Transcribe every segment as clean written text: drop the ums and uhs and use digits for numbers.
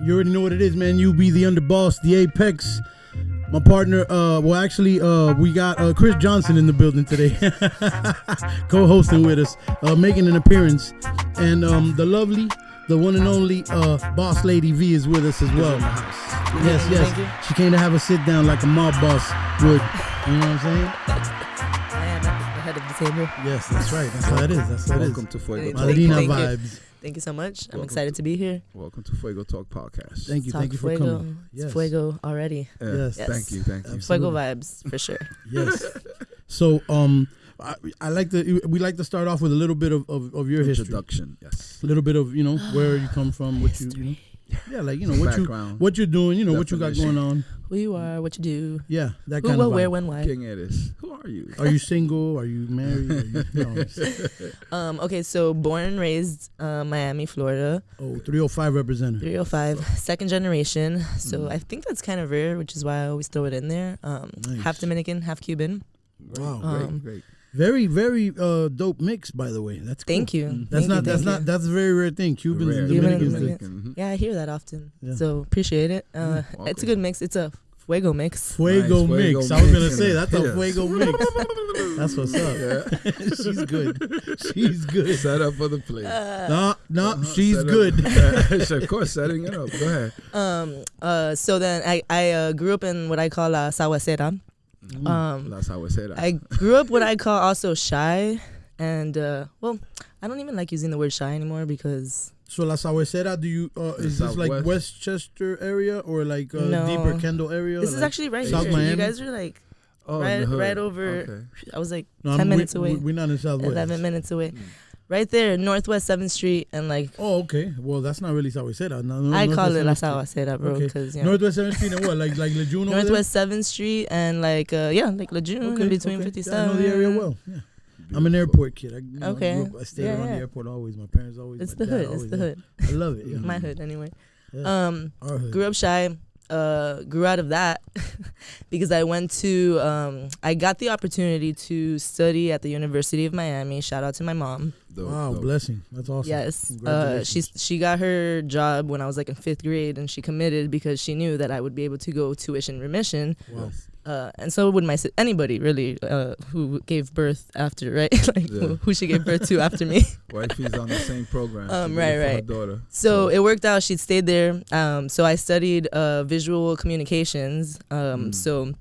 You already know what it is, man. U.B, the UnderBoss, the Apex. My partner, we got Chris Johnson in the building today, co-hosting with us, making an appearance. And the lovely, the one and only Boss Lady Vee is with us as well. Yes. She came to have a sit down like a mob boss would. You know what I'm saying? I am at the head of the table. Yes, that's right. That's how it is. Welcome to Fuego Talk. Latina vibes. Thank you so much. I'm excited to be here. Welcome to Fuego Talk Podcast. Thank you for coming. Yes. It's Fuego already. Yes. Thank you. Absolutely. Fuego vibes for sure. Yes. So we like to start off with a little bit of your introduction. history. Yes. A little bit of where you come from, what you what you're doing, what you got going on. Who you are, what you do. Yeah, that who, kind what, of vibe. where, when, why. King Edis. Who are you? Are you single? Are you married? Okay, so born and raised Miami, Florida. Oh, 305 representative. 305, second generation. So I think that's kind of rare, which is why I always throw it in there. Nice. Half Dominican, half Cuban. Wow, great. Very, very dope mix, by the way. That's cool. Thank you. That's a very rare thing. Cubans and Dominicans. Mm-hmm. Yeah, I hear that often. Yeah. So appreciate it. It's a good mix. It's a Fuego mix. Fuego mix. I was gonna say that's a Fuego mix. That's what's up. Yeah. She's good. She's good. Set up for the play. No, she's good. Of course, setting it up. Go ahead. So then I grew up in what I call La Sawacera. That's how I say that. I grew up what I call also shy, and I don't even like using the word shy anymore because. So La Sawacera, do you is this like Westchester area or like no. deeper Kendall area? This is actually right South here. Miami? You guys are like right over. Okay. I was like 10 minutes away. We're not in Southwest. 11 minutes away. Right there, Northwest 7th Street, and like. Oh, okay. Well, that's not really Sawacera. I call it La Sawacera, bro, because Northwest 7th Street and what, like Lejeune? Northwest 7th Street and like like Lejeune in between 57. Yeah, I know the area well. Yeah. I'm an airport kid. I stayed around the airport always. My parents always. It's the hood. It's the hood. I love it. Yeah. My hood, anyway. Yeah. Our hood. Grew up shy. Grew out of that because I got the opportunity to study at the University of Miami. Shout out to my mom. Wow, blessing. That's awesome. Yes. She got her job when I was like in 5th grade, and she committed because she knew that I would be able to go tuition remission. Wow. And so would anybody really who gave birth after, right? Who she gave birth to after me. Wifey's on the same program. Right. For her daughter. So it worked out. She'd stayed there. So I studied visual communications. So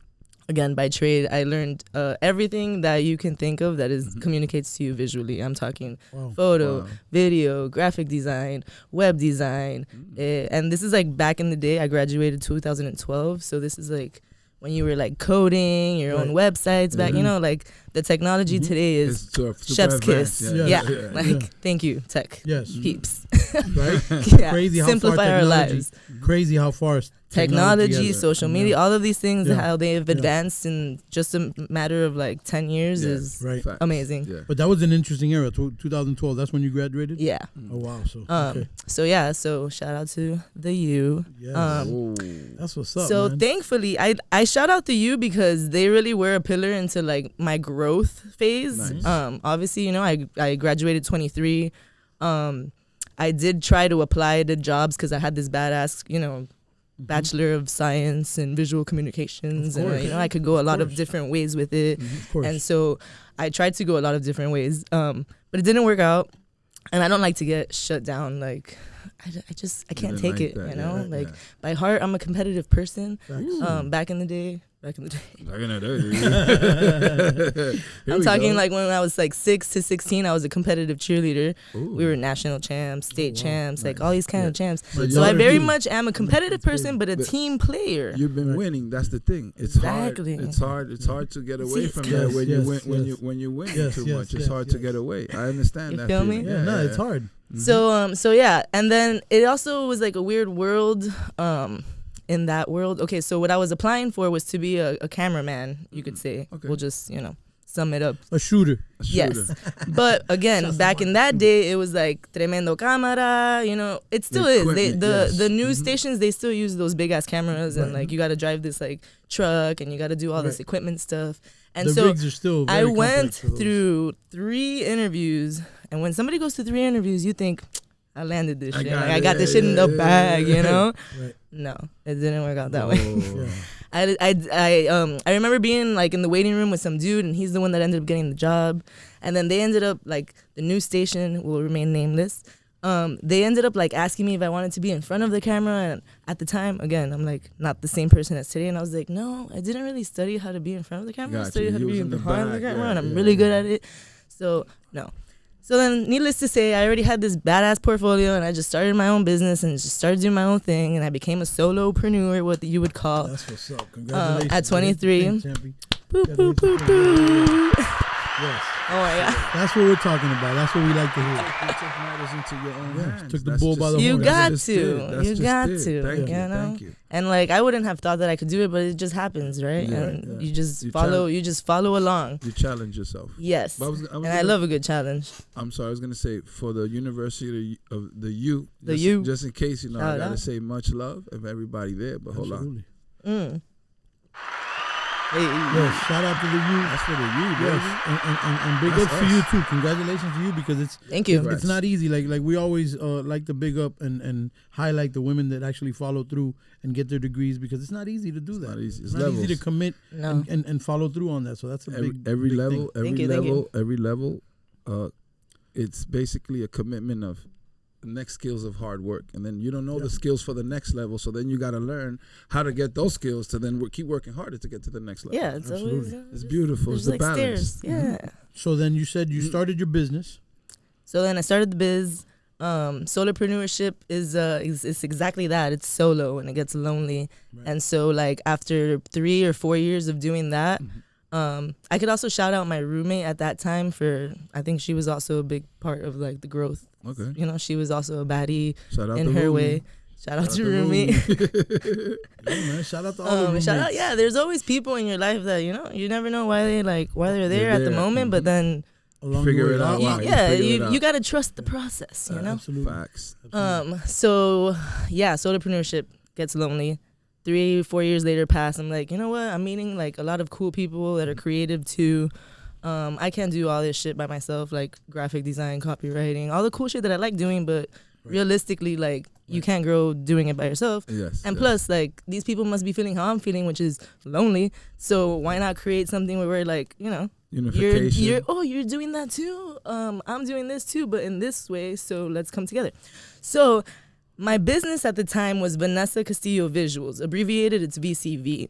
again, by trade, I learned everything that you can think of that communicates to you visually. I'm talking photo, video, graphic design, web design. And this is like back in the day. I graduated 2012. So this is like when you were like coding your own websites back, like the technology today is chef's kiss. Thank you, tech. Yes. Peeps. Right? Crazy how simplify far our lives. Crazy how far technology, social media, all of these things, how they have advanced in just a matter of like 10 years is amazing. Yeah. But that was an interesting era, 2012. That's when you graduated? Yeah. Oh, wow. So shout out to the U. Yes. That's what's up, so man. Thankfully, I shout out the U because they really were a pillar into like my growth phase. Nice. Obviously, I graduated 23. I did try to apply to jobs because I had this badass, Bachelor of Science in Visual Communications, and I could go a lot of different ways with it, and so I tried to go a lot of different ways, but it didn't work out, and I don't like to get shut down. Like I can't take it, by heart I'm a competitive person. Back in the day. I'm talking like when I was like 6 to 16, I was a competitive cheerleader. Ooh. We were national champs, state champs, like all these kind of champs. So I very much am a competitive person, but a team player. You've been winning. That's the thing. It's hard. It's hard to get away from that when you win too much. It's hard to get away. I understand that. You feel me? Yeah, no, it's hard. So yeah, and then it also was like a weird world. In that world, okay, so what I was applying for was to be a cameraman, you could say. Okay. We'll just, sum it up. A shooter. Yes. But again, back in that day, it was like tremendo cámara, it still is. The news stations, they still use those big ass cameras and like you got to drive this like truck and you got to do all this equipment stuff. And the rigs are still very I went through 3 interviews, and when somebody goes to 3 interviews, you think, I landed this shit. I got this shit in the bag, you know? Right. No, it didn't work out that way. I remember being like in the waiting room with some dude, and he's the one that ended up getting the job. And then they ended up like the news station will remain nameless. They ended up like asking me if I wanted to be in front of the camera, and at the time, again, I'm like not the same person as today, and I was like, no, I didn't really study how to be in front of the camera. I studied how to be behind the camera, and I'm really good at it. So no. So then, needless to say, I already had this badass portfolio, and I just started my own business and just started doing my own thing, and I became a solopreneur, what you would call. That's what's up. Congratulations. At 23. Boop, boop, boop, boop. Yes. Oh my God. That's what we're talking about. That's what we like to hear. You took matters into your own hands. Took the bull by the horn. You got to. Thank you know? Thank you. And like I wouldn't have thought that I could do it, but it just happens, right? And you just follow. You just follow along. You challenge yourself. Yes. I love a good challenge. I'm sorry. I was gonna say for the University of the U. Just in case I gotta say much love of everybody there. But hold on. Hey, yes, shout out to the U. That's for the U, baby. Yes, and big up for you too. Congratulations to you because it's not easy. Like we always like to big up and highlight the women that actually follow through and get their degrees because it's not easy to do that. It's not easy to commit and follow through on that. So that's a big level. Thing. Every level. It's basically a commitment of next skills of hard work, and then you don't know the skills for the next level, so then you got to learn how to get those skills to then keep working harder to get to the next level. Yeah, it's beautiful. It's the like balance. Stairs. Yeah. So then you said you started your business. So then I started the biz. Solopreneurship is it's exactly that. It's solo and it gets lonely, and so like after 3 or 4 years of doing that. I could also shout out my roommate at that time for, I think she was also a big part of like the growth. Okay. She was also a baddie in her way. Shout out to roommate. Shout out to all the roommates. Yeah, there's always people in your life that, you never know why they're there at the moment, but then figure it out. You got to trust the process, Absolutely. Facts. So yeah, solopreneurship gets lonely. 3-4 years later pass, I'm like, you know what? I'm meeting like a lot of cool people that are creative too. I can't do all this shit by myself, like graphic design, copywriting, all the cool shit that I like doing, but realistically, like you can't grow doing it by yourself. And plus, like these people must be feeling how I'm feeling, which is lonely. So why not create something where we're like, unification. You're doing that too. I'm doing this too, but in this way. So let's come together. So my business at the time was Vanessa Castillo Visuals, abbreviated it's VCV.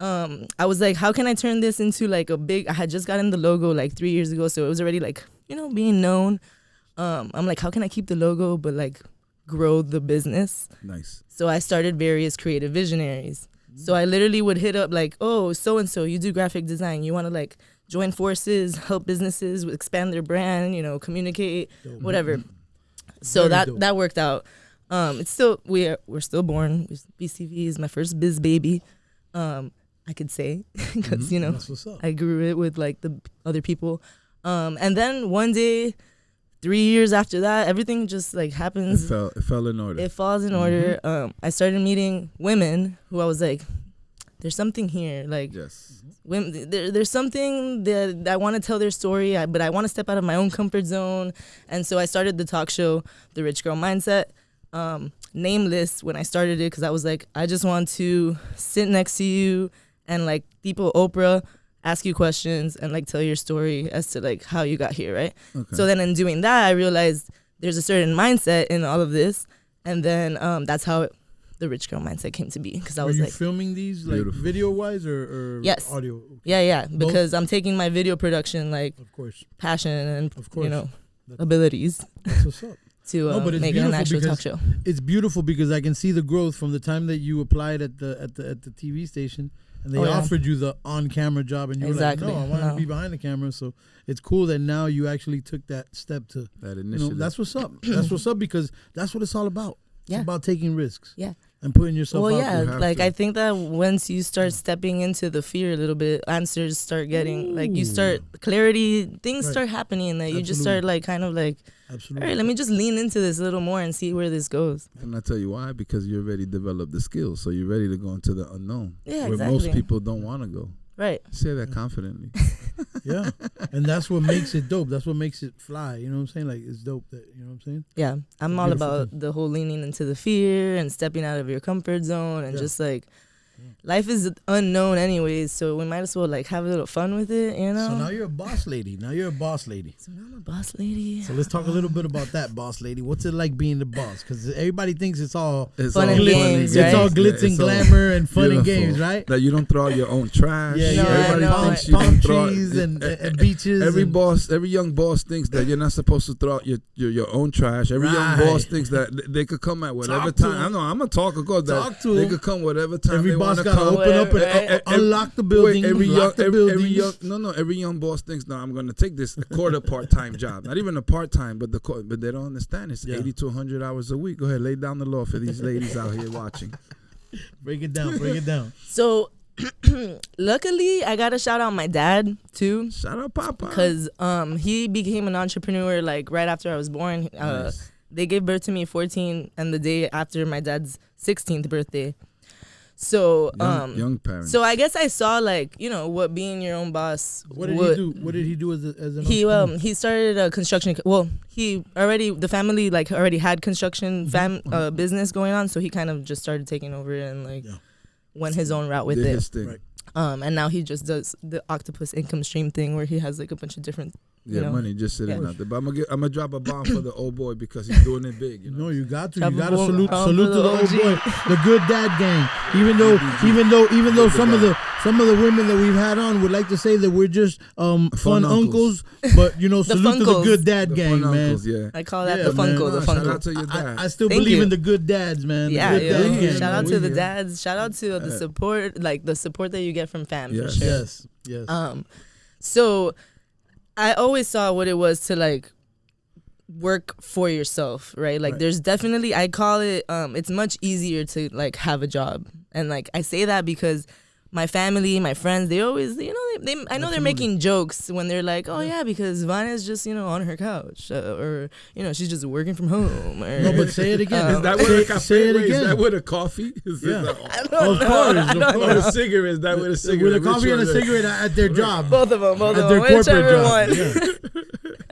I was like, how can I turn this into like I had just gotten the logo like 3 years ago, so it was already like, being known. I'm like, how can I keep the logo but like grow the business? Nice. So I started various creative visionaries. So I literally would hit up like, oh, so-and-so, you do graphic design. You want to like join forces, help businesses expand their brand, communicate, whatever. So that worked out. It's still we're still born. BCV is my first biz baby, I could say, because I grew it with like the other people, and then one day, 3 years after that, everything just like happens. It fell in order. It falls in order. I started meeting women who I was like, there's something here, like women. There's something that I want to tell their story, but I want to step out of my own comfort zone, and so I started the talk show, The Rich Girl Mindset. Nameless when I started it because I was like, I just want to sit next to you and like people Oprah ask you questions and like tell your story as to like how you got here, right? Okay. So then in doing that, I realized there's a certain mindset in all of this, and then that's how the Rich Girl Mindset came to be because I was like, filming these like video wise or yes, audio? Okay. Yeah, because I'm taking my video production like of course passion and abilities. That's what's up. To make it an actual talk show. It's beautiful because I can see the growth from the time that you applied at the TV station and they offered you the on-camera job and you were like, no, I want to be behind the camera. So it's cool that now you actually took that step to that initiative. That's what's up. That's what's up because that's what it's all about. It's about taking risks. Yeah. And putting yourself out there. Like I think that once you start stepping into the fear a little bit, answers start getting like you start clarity, things start happening that you just start like kind of like, all right, let me just lean into this a little more and see where this goes. And I tell you why, because you already developed the skills, so you're ready to go into the unknown. Yeah, where most people don't want to go. Right. Say that confidently. Yeah, and that's what makes it dope. That's what makes it fly. You know what I'm saying? Like, it's dope. That, you know what I'm saying? Yeah, I'm all beautiful about the whole leaning into the fear and stepping out of your comfort zone and just like life is unknown anyways, so we might as well like have a little fun with it, you know? So now you're a boss lady. So now I'm a boss lady. So let's talk a little bit about that, boss lady. What's it like being the boss? Because everybody thinks it's all fun and games, It's right? all glitz and glamour and fun and beautiful. games, right? That you don't throw out your own trash. Yeah, No, Everybody I know. thinks you palm don't throw out, trees and beaches. every young boss thinks that you're not supposed to throw out your own trash. Every young Right. boss thinks that they could come at whatever Talk to time. them. I know I'm gonna talk, of course. Talk That to they them. could come whatever time Every they boss want to got to come. open up and unlock the building. Every lock the building. every young boss thinks, no, I'm gonna take this quarter part-time job. Not even a part-time, but but they don't understand. It's 80 to 100 hours a week. Go ahead, lay down the law for these ladies out here watching. Break it down. So luckily I gotta shout out my dad too, Shout out, Papa. because he became an entrepreneur like right after I was born. Nice. They gave birth to me 14 and the day after my dad's 16th birthday. So young parents. so I guess I saw like, you know, what being your own boss. What did he do? What did he do as an entrepreneur? He started a construction. Well, the family like already had construction business going on, so he kind of just started taking over and like went his own route with Did it. his thing. Right. And now he just does the octopus income stream thing where he has like a bunch of different. Yeah, you know, money just sitting yeah. out there. But I'm gonna drop a bomb for the old boy because he's doing it big. You know? No, you got to. Drop You a got to bomb salute for to the the old OG. boy, the good dad gang. Even though some of the women that we've had on would like to say that we're just fun uncles, but you know, salute to the Funkles. good dad The gang, fun man. uncles, yeah. I call that Yeah, the man. Funko, the Shout out Funko. to your dad. I still Thank believe you. in the good dads, man. Yeah, the good dad yeah. gang, Shout out man. to the dads. Shout out to the support, like the support that you get from fam. Yes. For sure. Yes. So I always saw what it was to like work for yourself, right? Like there's definitely, I call it, it's much easier to like have a job. And like I say that because my family, my friends, they always, you know, they I know they're making jokes when they're like, oh yeah, because Vanessa's just, you know, on her couch or, you know, she's just working from home. Or, No, but say it again. Is that with a cafe? Say it Wait, again. Is that with a coffee? Is Yeah. it Of course. or a cigarette? Is that with a cigarette? With a coffee and a Which one? cigarette at their job. both of them, At their corporate whichever job. one. Yeah.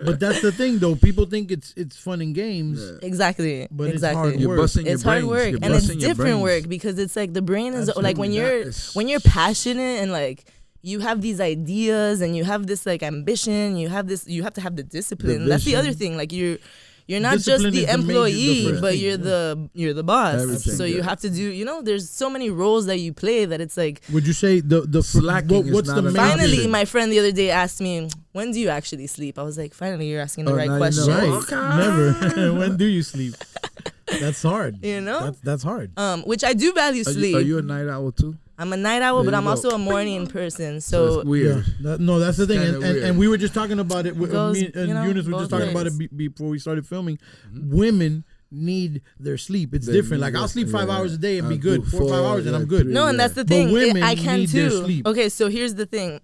But that's the thing, though. People think it's fun and games. Yeah. Exactly. But it's exactly. hard You're work. busting It's your hard brains. work, You're and it's busting your different brains. work because it's like the brain is like when Absolutely. when you're passionate and like you have these ideas and you have this like ambition, you have to have the discipline. That's the vision. other thing. Like you're not Discipline just is the the employee, first but thing, you're the boss. Everything, So you yeah. have to do. You know, there's so many roles that you play that it's like. Would you say the Slacking is what's not the an main option. Finally, thing? my friend the other day asked me, "When do you actually sleep?" I was like, "Finally, you're asking the Oh, right now you question." know. Right. Never. When do you sleep? That's hard. You know? That's hard. Which I do value sleep. Are you a night owl too? I'm a night owl, There but you I'm go. also a morning person. So So it's weird. Yeah. No, that's the thing. kinda And weird. we were just talking about it. Goes, Me and you know, Eunice were just both talking about ways. it before we started filming. Women need their sleep. It's They different. need Like I'll it. sleep 5 Yeah. hour a day and be I'll good. do 4 or 5 4, hours and yeah, I'm good. 3. no, and that's the But thing. women I can need their too. sleep. Okay, so here's the thing.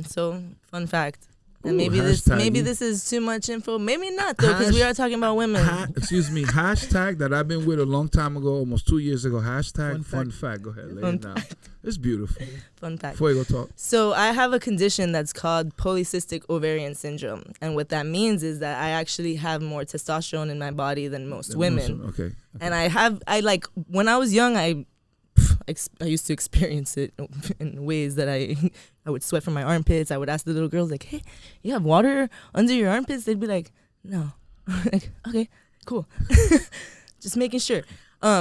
So fun fact. And Ooh, maybe hashtag. this is too much info. Maybe not though, because we are talking about women. Excuse me. Hashtag that I've been with a long time ago, almost 2 years ago. Hashtag fun fact. Go ahead, lay Fun it down. It's beautiful. Fun fact. Fuego Talk. So I have a condition that's called polycystic ovarian syndrome, and what that means is that I actually have more testosterone in my body than most women. Okay. And I like when I was young, I used to experience it in ways that I would sweat from my armpits. I would ask the little girls like, "Hey, you have water under your armpits?" They'd be like, "No." Like, okay, cool. Just making sure.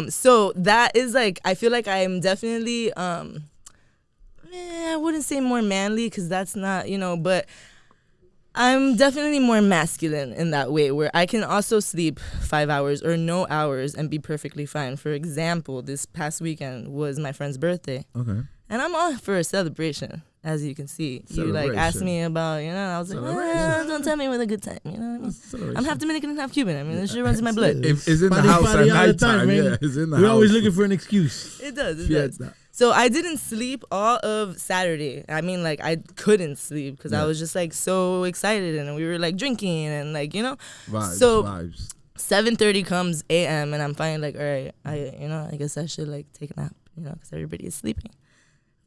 So that is like, I feel like I'm definitely I wouldn't say more manly because that's not, you know, but I'm definitely more masculine in that way where I can also sleep 5 hours or no hours and be perfectly fine. For example, this past weekend was my friend's birthday. Okay. And I'm all for a celebration, as you can see. You like asked me about, you know, I was like, don't tell me with a good time, you know what I mean? I'm half Dominican and half Cuban. I mean, this shit runs in my blood. It's in the Party, house party at all the night time, time. man. Yeah, it's in the We're house. always looking for an excuse. It does, it Yeah, does. So I didn't sleep all of Saturday. I mean, like, I couldn't sleep because I was just, like, so excited. And we were, like, drinking and, like, you know. Vibes. 7:30 comes a.m. and I'm finally like, all right, I guess I should, like, take a nap, you know, because everybody is sleeping.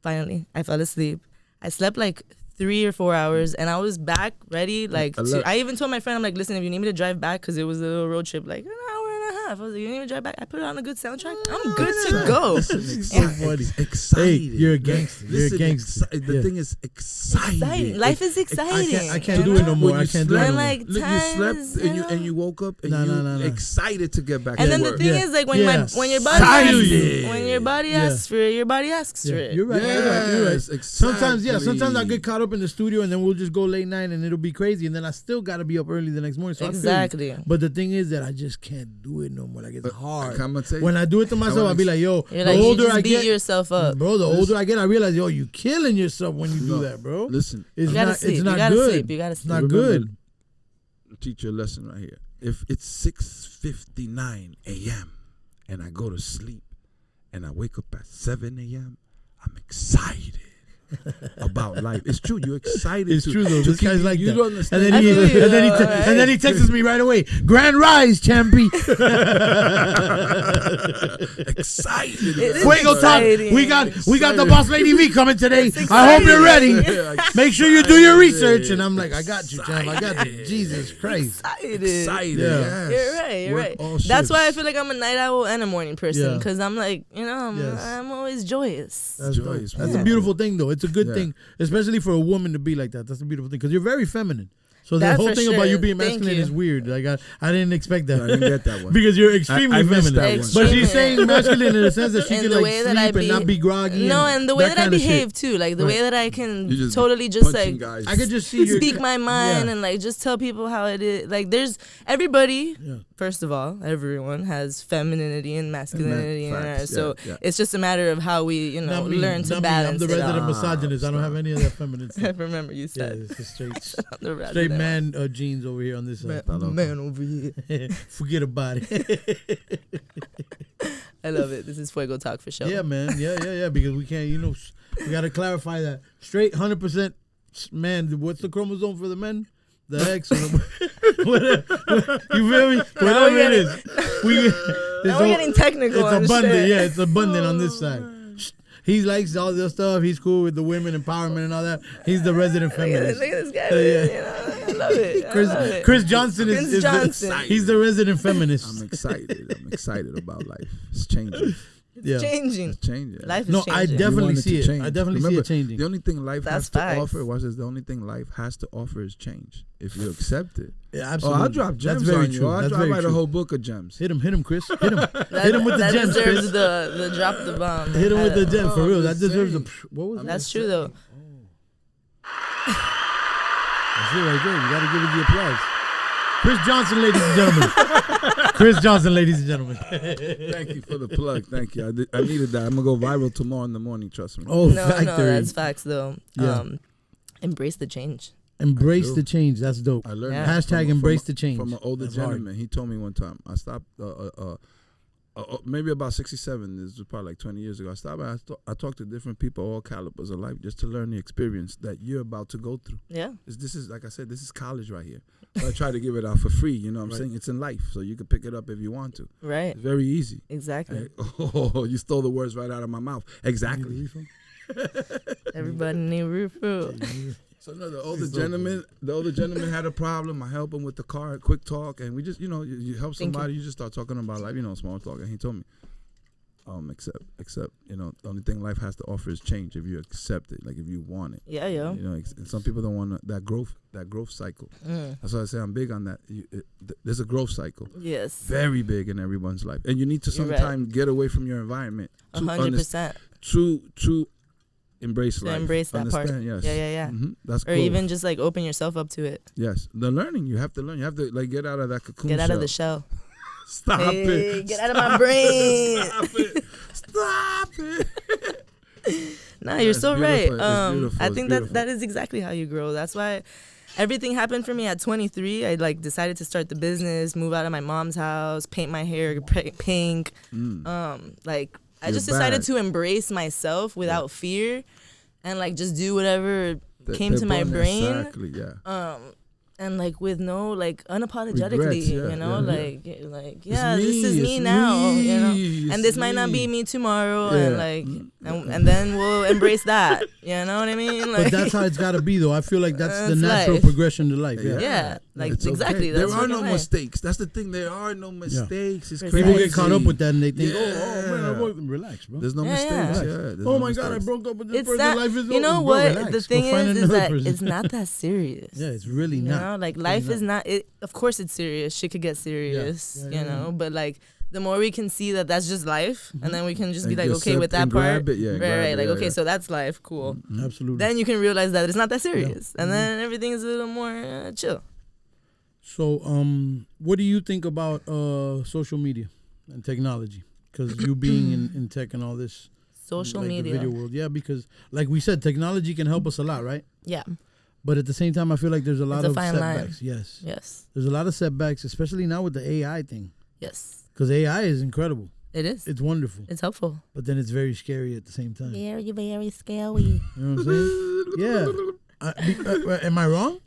Finally, I fell asleep. I slept like 3 or 4 hours, and I was back ready. Like, I even told my friend, I'm like, listen, if you need me to drive back, because it was a little road trip, like an hour and a half. I was like, you need me to drive back? I put it on a good soundtrack. I'm good to go. Listen, so funny. Excited. Hey, you're a gangster. You're a gangster. The thing is exciting. Life is exciting. I can't do it no more. I can't do it no more. Like, you slept and you woke up and you excited to get back and to then work. the thing is, like, when your body asks for it, your body asks for it. You're right. You're right. Sometimes I get caught up in the studio and then we'll just go late night and it'll be crazy, and then I still got to be up early the next morning. So exactly. But the thing is that I just can't do it no more. Like, it's hard. You, when I do it to myself, I'll be like, yo, the older I get, beat yourself up, bro. The older I get, I realize, yo, you killing yourself when you do that, bro. Listen, it's not good. You gotta sleep. It's not good. Teach you a lesson right here. If it's 6:59 a.m. and I go to sleep and I wake up at 7 a.m., I'm excited about life. It's true. You're excited. It's true though. This guy's like you that. Don't understand. And then he texts me right away. Grand rise, champy. Excited. Fuego Talk. We got the Boss Lady Vee coming today. I hope you're ready. Make sure you do your research. And I'm like, I got you, champ. I got you. Jesus Christ. Excited. Yeah. Yes. You're right. That's why I feel like I'm a night owl and a morning person, because I'm like, I'm always joyous. That's joyous. That's a beautiful thing, though. It's a good thing, especially for a woman to be like that. That's a beautiful thing, because you're very feminine. So the whole thing about you being masculine is weird. Like I didn't expect that. No, I didn't get that one. Because you're extremely feminine. But she's saying masculine in the sense that she can like sleep and not be groggy. No, and the way that I behave too. Like the way that I can totally just like I could just see speak my mind and like just tell people how it is. Like there's everybody. First of all, everyone has femininity and masculinity in there. So it's just a matter of how we, learn to balance it. I'm the resident misogynist. I don't have any of that feminine stuff. I remember you said. Yeah, it's straight man jeans over here on this side. Man over here. Forget about it. I love it. This is Fuego Talk for sure. Yeah, man. Yeah. Because we can't, we got to clarify that. Straight 100% man. What's the chromosome for the men? The X. You feel me? Whatever it is. Now we're getting technical. It's abundant. Shit. Yeah, it's abundant on this side. He likes all this stuff. He's cool with the women empowerment and all that. He's the resident feminist. Look at this guy. I love it. Chris Johnson is he's the resident feminist. I'm excited about life. It's changing. It's changing. It's changing. Life is changing. I definitely see it. I definitely see it changing. The only thing life has to offer, the only thing life has to offer is change. If you accept it. Yeah, absolutely. I'll drop gems on you. I'll write a whole book of gems. Hit him, Chris. Hit him. Hit him with the gems, Chris. That deserves the drop the bomb. Hit him with the gems, for real. That deserves a... What was that? That's true, though. That's it right there. You got to give it the applause. Chris Johnson, ladies and gentlemen. Chris Johnson, ladies and gentlemen. Thank you for the plug. Thank you. I needed that. I'm going to go viral tomorrow in the morning, trust me. No, that's facts, though. Yeah. Embrace the change. Embrace the change. That's dope. I learned hashtag embrace the change. From an older gentleman. He told me one time. I stopped, maybe about 67. This was probably like 20 years ago. I stopped and I talked to different people, all calibers of life, just to learn the experience that you're about to go through. Yeah. This is, like I said, this is college right here. So I try to give it out for free. You know what I'm saying? It's in life, so you can pick it up if you want to. Right. It's very easy. Exactly. Oh, you stole the words right out of my mouth. Exactly. Everybody need refill. So no, the older gentleman had a problem. I help him with the car, quick talk, and we just, you help somebody, you just start talking about life, small talk. And he told me, accept, the only thing life has to offer is change if you accept it, like if you want it. Yeah. And some people don't want that growth cycle. That's why I say I'm big on that. There's a growth cycle. Yes. Very big in everyone's life, and you need to sometimes get away from your environment. 100%. To embrace life. Embrace that part. Yes. Yeah. Mm-hmm. That's or even just like open yourself up to it. Yes. The learning. You have to learn. You have to like get out of that cocoon. Get out of the shell. Stop it. Get out of my brain. Stop it. Nah, you're so right. I think that is exactly how you grow. That's why everything happened for me at 23. I like decided to start the business, move out of my mom's house, paint my hair pink. I just decided to embrace myself without fear and like just do whatever came to my brain. Exactly, yeah. and like with no like unapologetically, Regrets, yeah, you know, yeah. like It's this is me it's now, me, you know, it's and this might not be me. me tomorrow, Yeah. and like, and then we'll embrace that, you know what I mean? Like, But that's how it's got to be, though. I feel like that's the That's natural life. progression to life. Yeah. yeah, like It's okay. exactly. There That's are no fucking life. mistakes. That's the thing. There are no mistakes. It's Precisely. People crazy. get caught up with that and they think, Yeah. oh man, I broke. Relax, bro. There's no Yeah, mistakes. yeah. Yeah. there's Oh no my God, I mistakes. broke up with this It's person. that, Life is you know over. what? Bro, relax. The Go thing find is another that person. it's not that serious. Yeah, it's really You not. know, like Really life not. is not. Of course, it's serious. Shit could get serious. Yeah, You know, but like the more we can see that that's just life, and then we can just be And like, just okay, with that and part, grab it, yeah, right, grab right, it, like yeah, okay, yeah. so that's life, cool. Absolutely. Then you can realize that it's not that serious, and then everything is a little more chill. So, what do you think about social media and technology? Because you being in tech and all this, Social like media, the video world, yeah. Because like we said, technology can help us a lot, right? yeah, But at the same time, I feel like there's a lot a of fine line. setbacks. Yes, yes, there's a lot of setbacks, especially now with the AI thing. yes, Because AI is incredible. it is. It's wonderful, It's helpful. but then it's very scary at the same time. Very, very scary. You know what I'm saying? Yeah. Am I wrong?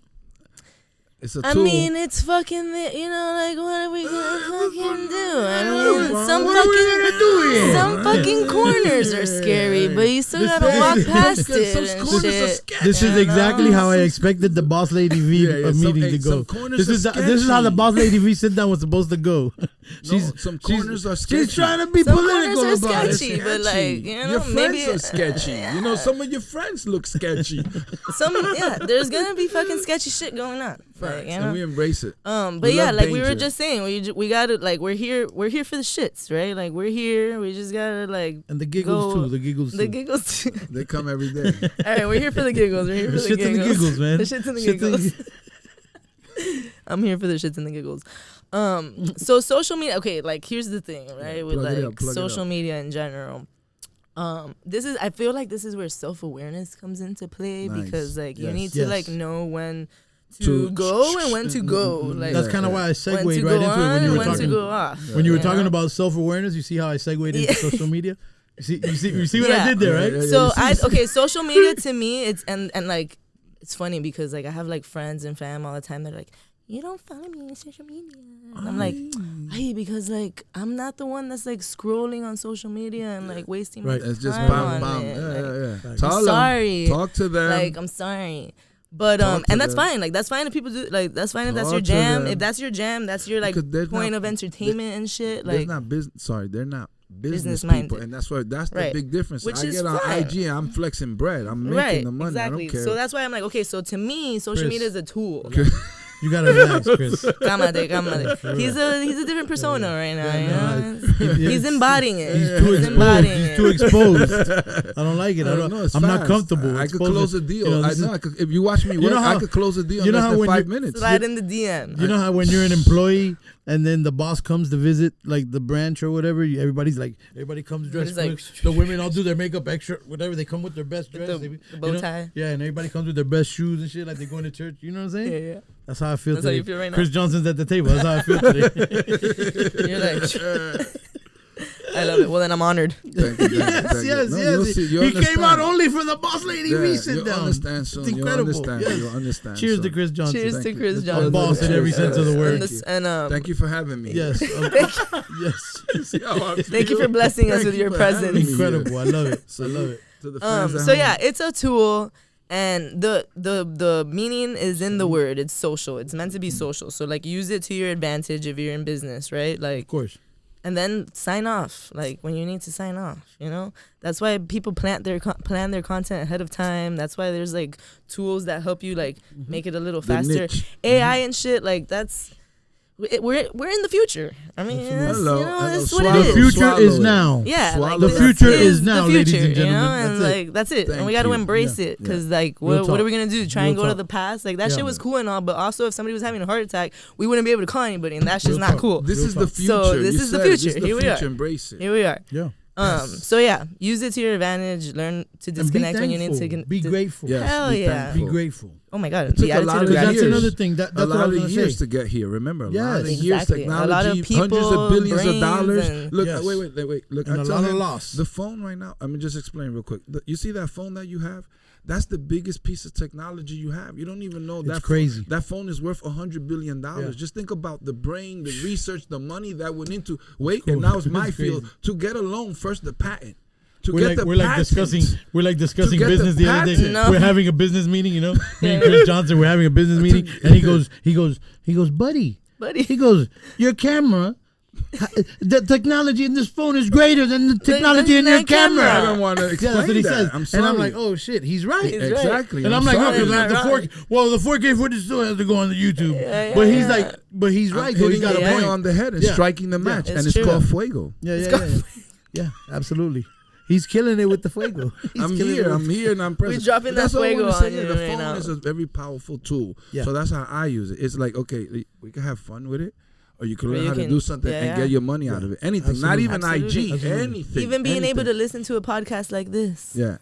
It's a I tool. mean, it's fucking, you know, like, what are we gonna fucking do? I mean, What some are we gonna do here? some fucking corners are scary, but you still gotta walk past it and shit. This is exactly how I expected the Boss Lady Vee meeting to go. Some corners This are is how the sketchy. Boss Lady Vee sit down was supposed to go. Some corners are sketchy. She's trying to be Some political corners are about it. sketchy, but like, you know, your friends maybe are sketchy. You know, some of your friends look sketchy. there's gonna be fucking sketchy shit going on. Like, you And know? we embrace it. But We yeah, love like we were danger. just saying, we gotta like we're here for the shits, right? Like we're here, we just gotta like And the giggles go- too. The giggles the too. giggles. Too. They come every day. All right, we're here for the giggles. We're here for The the shits and the giggles. giggles, man. The shits and the Shits and giggles. I'm here for the shits and the giggles. So social media. Okay, like here's the thing, right? With plug it like up, plug it social up. media in general. I feel like this is where self-awareness comes into play Nice. because like you Yes. need to Yes. like know when to To- go and when to go. Like That's kind of why I when segued to right go into it when you on, were when talking. to go off. When you were you talking know? about self-awareness, you see how I segued into Yeah. social media. You see what Yeah. I did there, right? Yeah, So social media to me, it's and like it's funny because like I have like friends and fam all the time. They're like, you don't follow me on social media. And I'm like, hey, because like I'm not the one that's like scrolling on social media and like wasting my Right. time It's just on bam, bam. it. Yeah, Like, yeah. I'm Tell them. sorry. Talk to them. Like I'm sorry. But Talk to and that's them. fine. Like that's fine if people do like that's fine if that's Talk your to jam. them. If that's your jam, that's your like Because they're point not- of entertainment and shit. They're Like not business. Sorry, they're not business Business-minded. people, and that's the Right. big difference. Which I is get on fine. IG, I'm flexing bread. I'm making right, the money. exactly. I don't care. So that's why I'm like, okay, so to me, social Chris. media is a tool. You gotta relax, Chris. Cámate. He's a different persona right now. You know? He- He's embodying it. He's too exposed. embodying He's it. too exposed. I don't like it. I I don't. know, it's I'm not fast. comfortable. I could exposing- close a deal. You know, I this know. is- I could, if you watch me You work, know how- I could close a deal you in know less how than when 5 you- minutes. Slide in the DM. You know how when you're an employee and then the boss comes to visit like the branch or whatever, everybody comes dressed. Everybody's Like, the women all do their makeup extra, whatever. They come with their best dress. the you bow know? tie. Yeah, and everybody comes with their best shoes and shit, like they're going to church. You know what I'm saying? Yeah. That's how I feel That's how today. you feel right now? Chris Johnson's at the table. That's how I feel today. You're like, I love it. Well, then I'm honored. Thank you, thank you, thank you. yes. No, you'll see, you'll He came understand. out only for the Boss Lady Yeah, Vee sit you'll down. understand soon. It's You'll incredible. understand. Yes. You'll understand. Cheers soon. to Chris Johnson. Cheers Thank to you. Chris A Johnson. boss in every sense of the word. Thank you for having me. Yes. Yes. See how I Thank you feel? for blessing us Thank with you your for having presence. me. Incredible. I love it. I love it. To the fans at So home. yeah, it's a tool, and the meaning is in the word. It's social. It's meant to be social. So like, use it to your advantage if you're in business, right? Like, Of course. and then sign off like when you need to sign off. You know, that's why people plan their content ahead of time. That's why there's like tools that help you like make it a little The faster. niche. AI and shit, like that's. We're in the future. I mean, that's, Hello, you know, hello, that's what swallow it The is. future Swallow is it. now. Yeah, Swallow like The this future is now, the ladies future, and gentlemen. You know? And That's it. like that's it, and Thank we got to you. embrace Yeah. it because like, Real what are talk. we gonna do? Try Real and go to talk. the past? Like that Yeah. shit was cool and all, but also if somebody was having a heart attack, we wouldn't be able to call anybody, and that's just Real not talk. cool. This Real is the talk. future. So this You is the said it. This future. is the Here we are. future. Embrace it. Here we are. Yeah. So yeah, use it to your advantage. Learn to And be disconnect when you need to. thankful. Be grateful. Yes, Hell be yeah. Be thankful. grateful. Oh my God, It took the a lot attitude of of That's years. gratitude. another thing. That's A what I lot was of gonna years say. to get here. Remember, a lot Yes. of years, Exactly. A lot of technology, people, hundreds of billions of brains, dollars. and- Look, Yes. wait. Look, And I a tell lot of him, loss. the phone right now. I'm just explain real quick. You see that phone that you have? That's the biggest piece of technology you have. You don't even know It's that crazy. That phone is worth $100 billion. Yeah. Just think about the brain, the research, the money that went into. Wait, cool. and now it's my It's field crazy. to get a loan first. The patent. To We're get like the we're like patent. discussing get the business the other day. patent. No. We're having a business meeting, you know. Me and Chris Johnson, we're having a business meeting, and he goes, buddy. He goes, your camera, the technology in this phone is greater than the technology in your camera. I don't want to explain That's what he that. says. I'm sorry. And I'm like, oh shit, he's right. He's right. Exactly. And I'm like, sorry. no, because Not wrong. the 4K footage still has to go on the YouTube. Yeah, but he's yeah. like, but he's right. Though. He's hitting got the a nail point. on the head and Yeah. striking the match, It's and it's true. called Fuego. Yeah, absolutely. He's killing it with the Fuego. He's I'm killing it here, with- and I'm present. We're dropping That's that all I Fuego wanna say. on you The right phone now. is a very powerful tool. Yeah. So that's how I use it. It's like, okay, we can have fun with it, or you can Or learn you how to can- do something and yeah. get your money out of it. Anything, not Absolutely. even Absolutely. IG, Absolutely. anything. Even being able to anything. listen to a podcast like this, Yeah.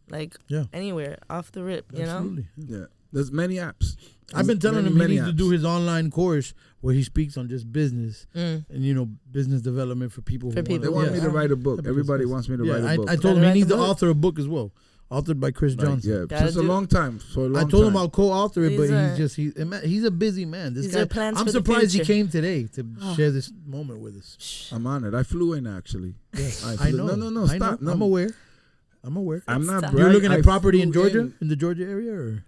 like Yeah. anywhere off the rip, you know. Absolutely. Yeah. There's many apps. I've been telling him he many needs to do apps. his online course where he speaks on just business Mm. and business development for people. For who people, They want me Yeah. to write a book. Because Everybody it's- wants me to Yeah, write a book. I told him Gotta he needs write to the book. author a book as well, authored by Chris Like, Johnson. yeah, Gotta since a do- long time. For a long I time. told him I'll co-author it, but These he's a busy man. This These guy, are plans I'm for the surprised he future. came today to share this moment with us. I'm honored. I flew in actually. Yes, I I flew- know. No, I stop. know. No. I'm aware. I'm not. Stop. You're bragging. looking at I property in flew Georgia, in the Georgia area, or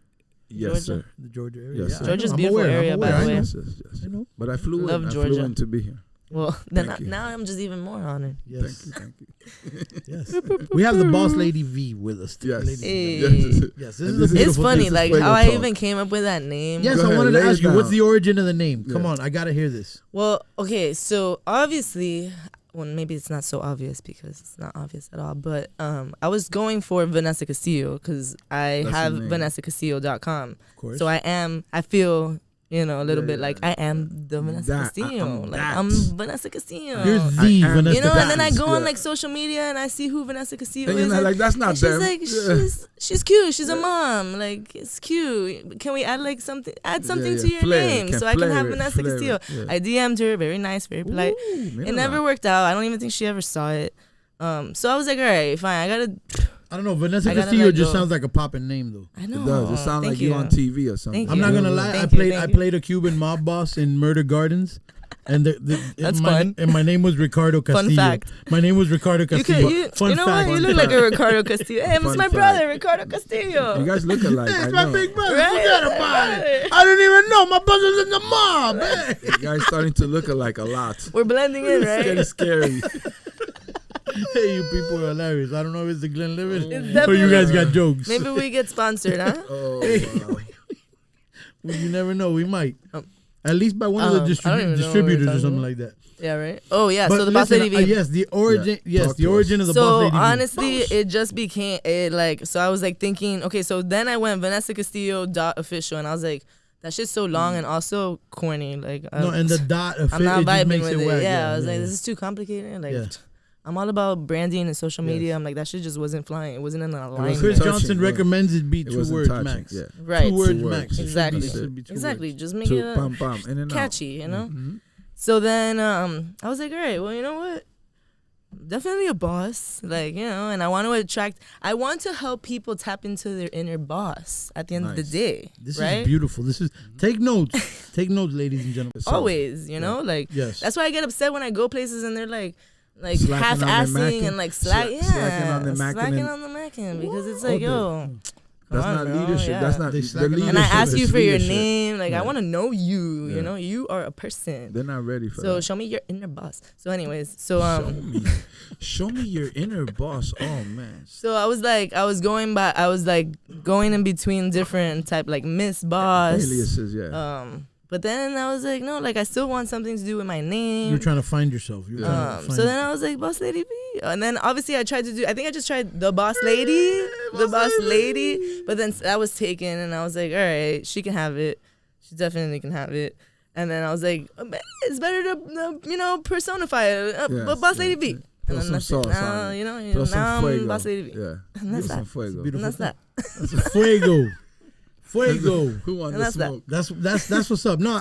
Yes, Georgia? sir. the Georgia area? Yes, Yeah, sir. I Georgia's know. a beautiful area, by the I way. know. Yes. I know. But I flew Love in. I Georgia. flew in to be here. Well, then Thank you. now I'm just even more honored. Yes, Thank you. yes. We have the Boss Lady Vee with us. Yes. ladies and Hey. gentlemen. Yes, this is a It's beautiful funny, thing. like Fuego how I Talk. even came up with that name. Yes, Go I ahead, wanted to lay it ask you, what's down. the origin of the name? Come Yeah. on, I gotta hear this. Well, okay, so obviously, well, maybe it's not so obvious because it's not obvious at all, but I was going for Vanessa Castillo because I That's have your name. VanessaCastillo.com. Of course. So I feel, a little Yeah, bit yeah. like I am the Vanessa That, Castillo. I'm Like that. I'm Vanessa Castillo. You're I the am- Vanessa. And then I Castillo. go on Yeah. like social media and I see who Vanessa Castillo And is. you're not like, that's not and she's them. like, Yeah. she's cute. She's a mom. Like, it's cute. Can we add like something? Add something yeah. to your Flair it. name Can so I can flair have it. Vanessa Flair Castillo. it. Yeah. I DM'd her, very nice, very polite. Ooh, It never worked out. I don't even think she ever saw it. So I was like, all right, fine. I don't know. Vanessa I gotta Castillo let just go. sounds like a popping name, though. I know. It does. It sounds Thank like you on TV or something. Thank I'm not you. gonna lie. Thank you, I thank you. played a Cuban mob boss in Murder Gardens, and That's my, fun. And my name was Ricardo Castillo. Fun fact. My name was Ricardo You Castillo. you know what? You look like a Ricardo Castillo. Hey, it's Fun my fact. brother, Ricardo Castillo. You guys look alike. I It's my know. big brother. Right? Forget about it. I didn't even know my brother's in the mob. Hey. You guys starting to look alike a lot. We're blending in, It's right? getting scary. Hey, you people are hilarious. I don't know if it's the Glenlivet It's or you guys definitely- got jokes. Maybe we get sponsored, huh? Oh, Hey. wow. Well, you never know. We might. Um, At least by one of the I don't even know what we're distributors or talking something about. like that. Yeah, right. Oh yeah. So the Boss listen, Lady Vee. yes, the origin. Yeah. Yes, Talk the to origin us. of the Boss So Lady Vee. honestly, it just became it like. So I was like thinking, okay, so then I went VanessaCastillo.official, and I was like, that shit's so long and also corny. Like, No, and the dot of I'm it, not it just vibing makes with it it. whack. Yeah, I was like, this is too complicated. Like, Yeah. I'm all about branding and social media. Yes. I'm like, that shit just wasn't flying. It wasn't in wasn't alignment. Chris touching, Johnson right. recommends it be It 2 wasn't words touching, max. yeah. Right. 2 words 2 words. max. It should be- Exactly. it should be 2 Exactly. words. Just make To it bam, bam, in and out. catchy, you know? Mhm. So then I was like, all right, well, you know what? Definitely a boss. Like, and I want to help people tap into their inner boss at the end of the Nice. day. This right? is beautiful. This is take notes. Take notes, ladies and gentlemen. So, Always, like Yes. that's why I get upset when I go places and they're like Slacking on their half-assing macking. and like Slacking on the macking slacking and- on the macking because it's like, Oh, That's come not on, bro, leadership. yeah. That's not They the slacking on leadership. And I ask is you for your leadership. name. Like, I Yeah. want to know you. Yeah. You are a person. They're not ready for So that. show me your inner boss. So anyways, so Show me your inner boss. Oh man. So I was going in between different type, like Miss Boss. Aliases, yeah. But then I was like, no, like I still want something to do with my name. You're trying to find yourself. You're trying to find So then I was like, Boss Lady Vee. And then obviously I think I just tried the Boss Lady, But then that was taken and I was like, all right, she can have it. She definitely can have it. And then I was like, it's better to, personify it. Yes, Boss Lady yes, Vee. yes. And Put then some that's sauce it. Now, on it. now Put some I'm fuego. Boss Lady Vee. Yeah. And that's Put some that. fuego. Beautiful. And that's that. Fuego. Fuego. Who won And the that's that. smoke? That's what's up. No,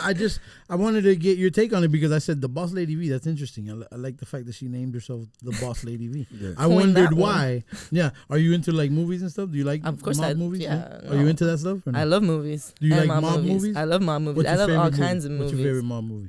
I wanted to get your take on it because I said the Boss Lady Vee. That's interesting. I like the fact that she named herself the Boss Lady Vee. Yeah. I Coined wondered that one. why. Yeah. Are you into like movies and stuff? Do you like Of course mob I- movies? yeah, Are you no. into that stuff? Or no? I love movies. Do you and like mob movies? I love mob movies. What's I your love all favorite kinds of movie? movies. What's your favorite mob movie?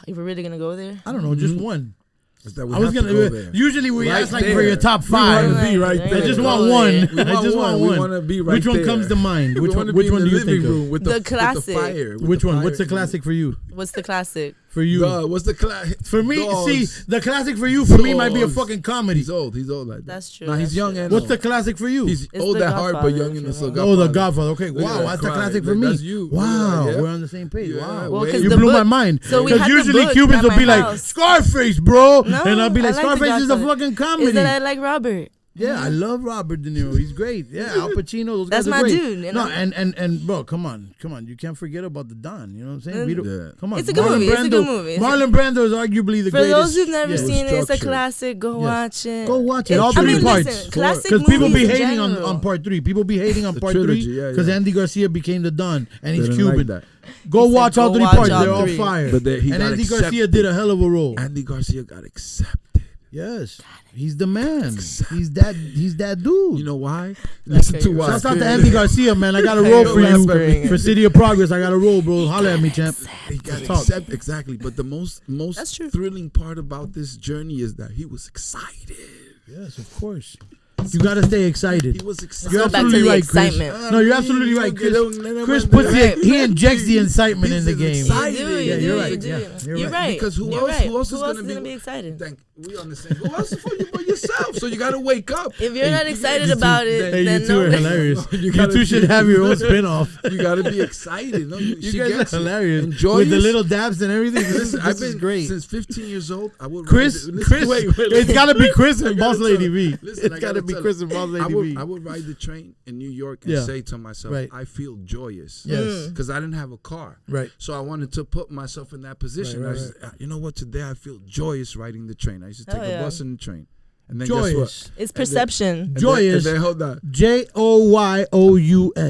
If we're really gonna go there, I don't know, just one. Is that we I was have to gonna. go there. Usually we Right ask like there. for your top We wanna five. be right Right, there. I just right. want Go one. there. We I want just want We one. want to be right Which one there. comes to mind? We Which wanna one? be Which in one the do you living think of? room with The with classic. fire, with Which the one? fire What's the in it. classic for you? what's the classic? For you? What's the classic? For me, Dogs. see, the classic for you, for me, might be a Dogs. fucking comedy. He's old like that. That's true. Nah, he's that's young true. and What's old. the classic for you? He's It's old The at heart, but Godfather, young in the if soul. you Oh, the Godfather. Okay, Look at wow, that that's the cry. classic for Like, me. that's you. Look at Wow, that, yeah. we're on the same page. Yeah, Wow, Well, 'cause you the blew my book- mind. so we Because had the usually book Cubans at will be my like house. Scarface, bro, No, and I'll be like I like The Scarface is a Godfather. fucking comedy. Is that I like Robert? Yeah, I love Robert De Niro. He's great. Yeah, Al Pacino. Those That's guys are my great. dude, you No, know? and bro, come on. You can't forget about the Don. You know what I'm saying? Mm. We don't, Yeah. Come on, It's a good movie. It's a good movie. Marlon Brando is arguably the For greatest. those who've never Yeah. seen it, it's a Structure. classic. Go Yes. watch it. Go watch it. It- All I three mean, parts. listen, classic Because people be movies in hating general. on part three. People be hating on The part trilogy, three yeah, because yeah. Andy Garcia became the Don and he's They didn't Cuban. like that. Go He watch said, all "Go three watch parts. all They're all three." fire. But he and got Andy accepted. Garcia did a hell of a role. Andy Garcia got accepted. Yes, he's the man. He's that dude. You know why? Listen to why. Shouts out to Andy Garcia, man. I got a roll for you Whispering. for City of Progress. I got a roll, bro. Holla at me, champ. He got Let's talk. accepted. Exactly. But the most That's true. thrilling part about this journey is that he was excited. Yes, of course. You gotta stay excited. He was excited. You're Let's go back to absolutely the right, Chris. excitement. No, you're absolutely right, Chris. Chris puts he injects the excitement in the game. excited. You do, Yeah, you you're do, right. you do. Yeah, you're You're right. right. Because who You're else? right. Who else is gonna gonna be excited? We understand. Who else for you but yourself? So you gotta wake up. If you're not excited about it, Hey, then you two no. are hilarious. You You gotta two should be- have your own spin-off. You gotta be excited. No, You she guys gets are it. hilarious. Enjoy With the this. little dabs and everything. Listen, This is great. Since 15 years old. I would Chris, ride the- Chris, wait, it's gotta be Chris I and gotta Boss Lady tell- V. listen, It's I gotta gotta be tell Chris and Boss Lady V. I would ride the train in New York and Yeah. say to myself, Right. I feel joyous. Yes. Because I didn't have a car. Right. So I wanted to put myself in that position. Right, I was, you know what? Today I feel joyous riding the train. I used to take Oh, a yeah. bus and the train. And then guess what? Joyous. It's perception. And Joyous. then hold on. Joyous.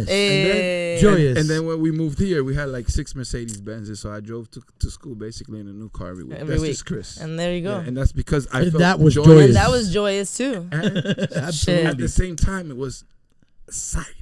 Hey. Joyous. And then when we moved here, we had like 6 Mercedes Benzes. So I drove to school basically in a new car every week. Every That's week. just Chris. And there you go. Yeah, and that's because I And felt that was joyous. joyous. And that was joyous too. And Absolutely. at the same time, it was exciting.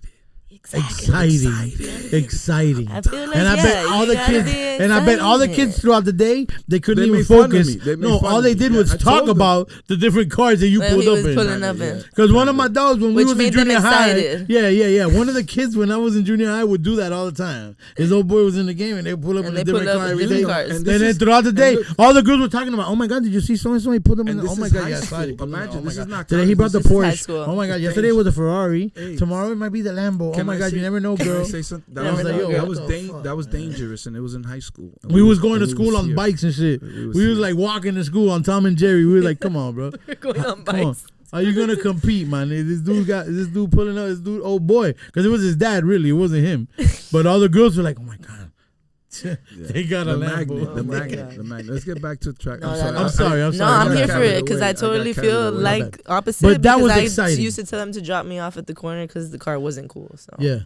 Exciting. I feel like, And I yeah, bet all you the gotta kids, be and I bet all the kids excited. throughout the day they couldn't They even made fun of focus. me. They made No, fun all of they me. did Yeah, was I talk told them. about the different cars that you When pulled he up was in. pulling up in. Because one of my dogs, when we Which was in made them junior high, excited. yeah. One of the kids when I was in junior high would do that all the time. His old boy was in the game and they would pull up And in a they pull different up car in every day. different cars. And And then this is- throughout the day, look- all the girls were talking about, oh my God, did you see so and so? He pulled up in And the, this oh my is God, high yeah, I saw school. it. He pulled up in the- Imagine, oh my this is God. not Today he brought the This is high Porsche. school. Oh my God, It's yesterday was a Ferrari. Hey. Tomorrow it might be the Lambo. Oh Can my I God, say- you never know, Can I girl. say something? I was like, yo, that what was the fuck, that was man? dangerous, and it was in high school. And We was going and to we school was on here. bikes and shit. We We was was here. like walking to school on Tom and Jerry. We were like, come on, bro. We're going on Come on. bikes. Are you gonna compete, man? This dude pulling up, this dude, oh boy, because it was his dad, really, it wasn't him. But all the girls were like, oh my God, they got a the Lambo. magnet, the Oh my magnet, God. the magnet. Let's get back to the track. No, I'm no, sorry. no. I'm sorry. No, I I'm got here for carried it because away. I I got totally carried feel away. like opposite. But that was because exciting. I used to tell them to drop me off at the corner because the car wasn't cool. So Yeah.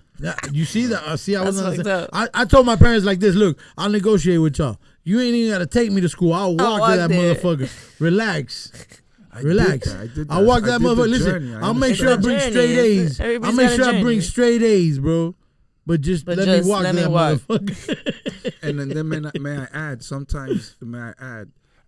You see that? I That's was fucked up. I told my parents like this, look, I'll negotiate with y'all. You ain't even gotta take me to school. I'll walk walk to that there. motherfucker. Relax. I did Relax. that, I did I'll that. walk I that did the motherfucker. Listen, journey. I I'll make It's sure I a bring journey. straight A's. Everybody's I'll make got a sure I bring journey. straight A's, bro. But just But let just me walk let to me that walk. motherfucker. And then may I add, sometimes,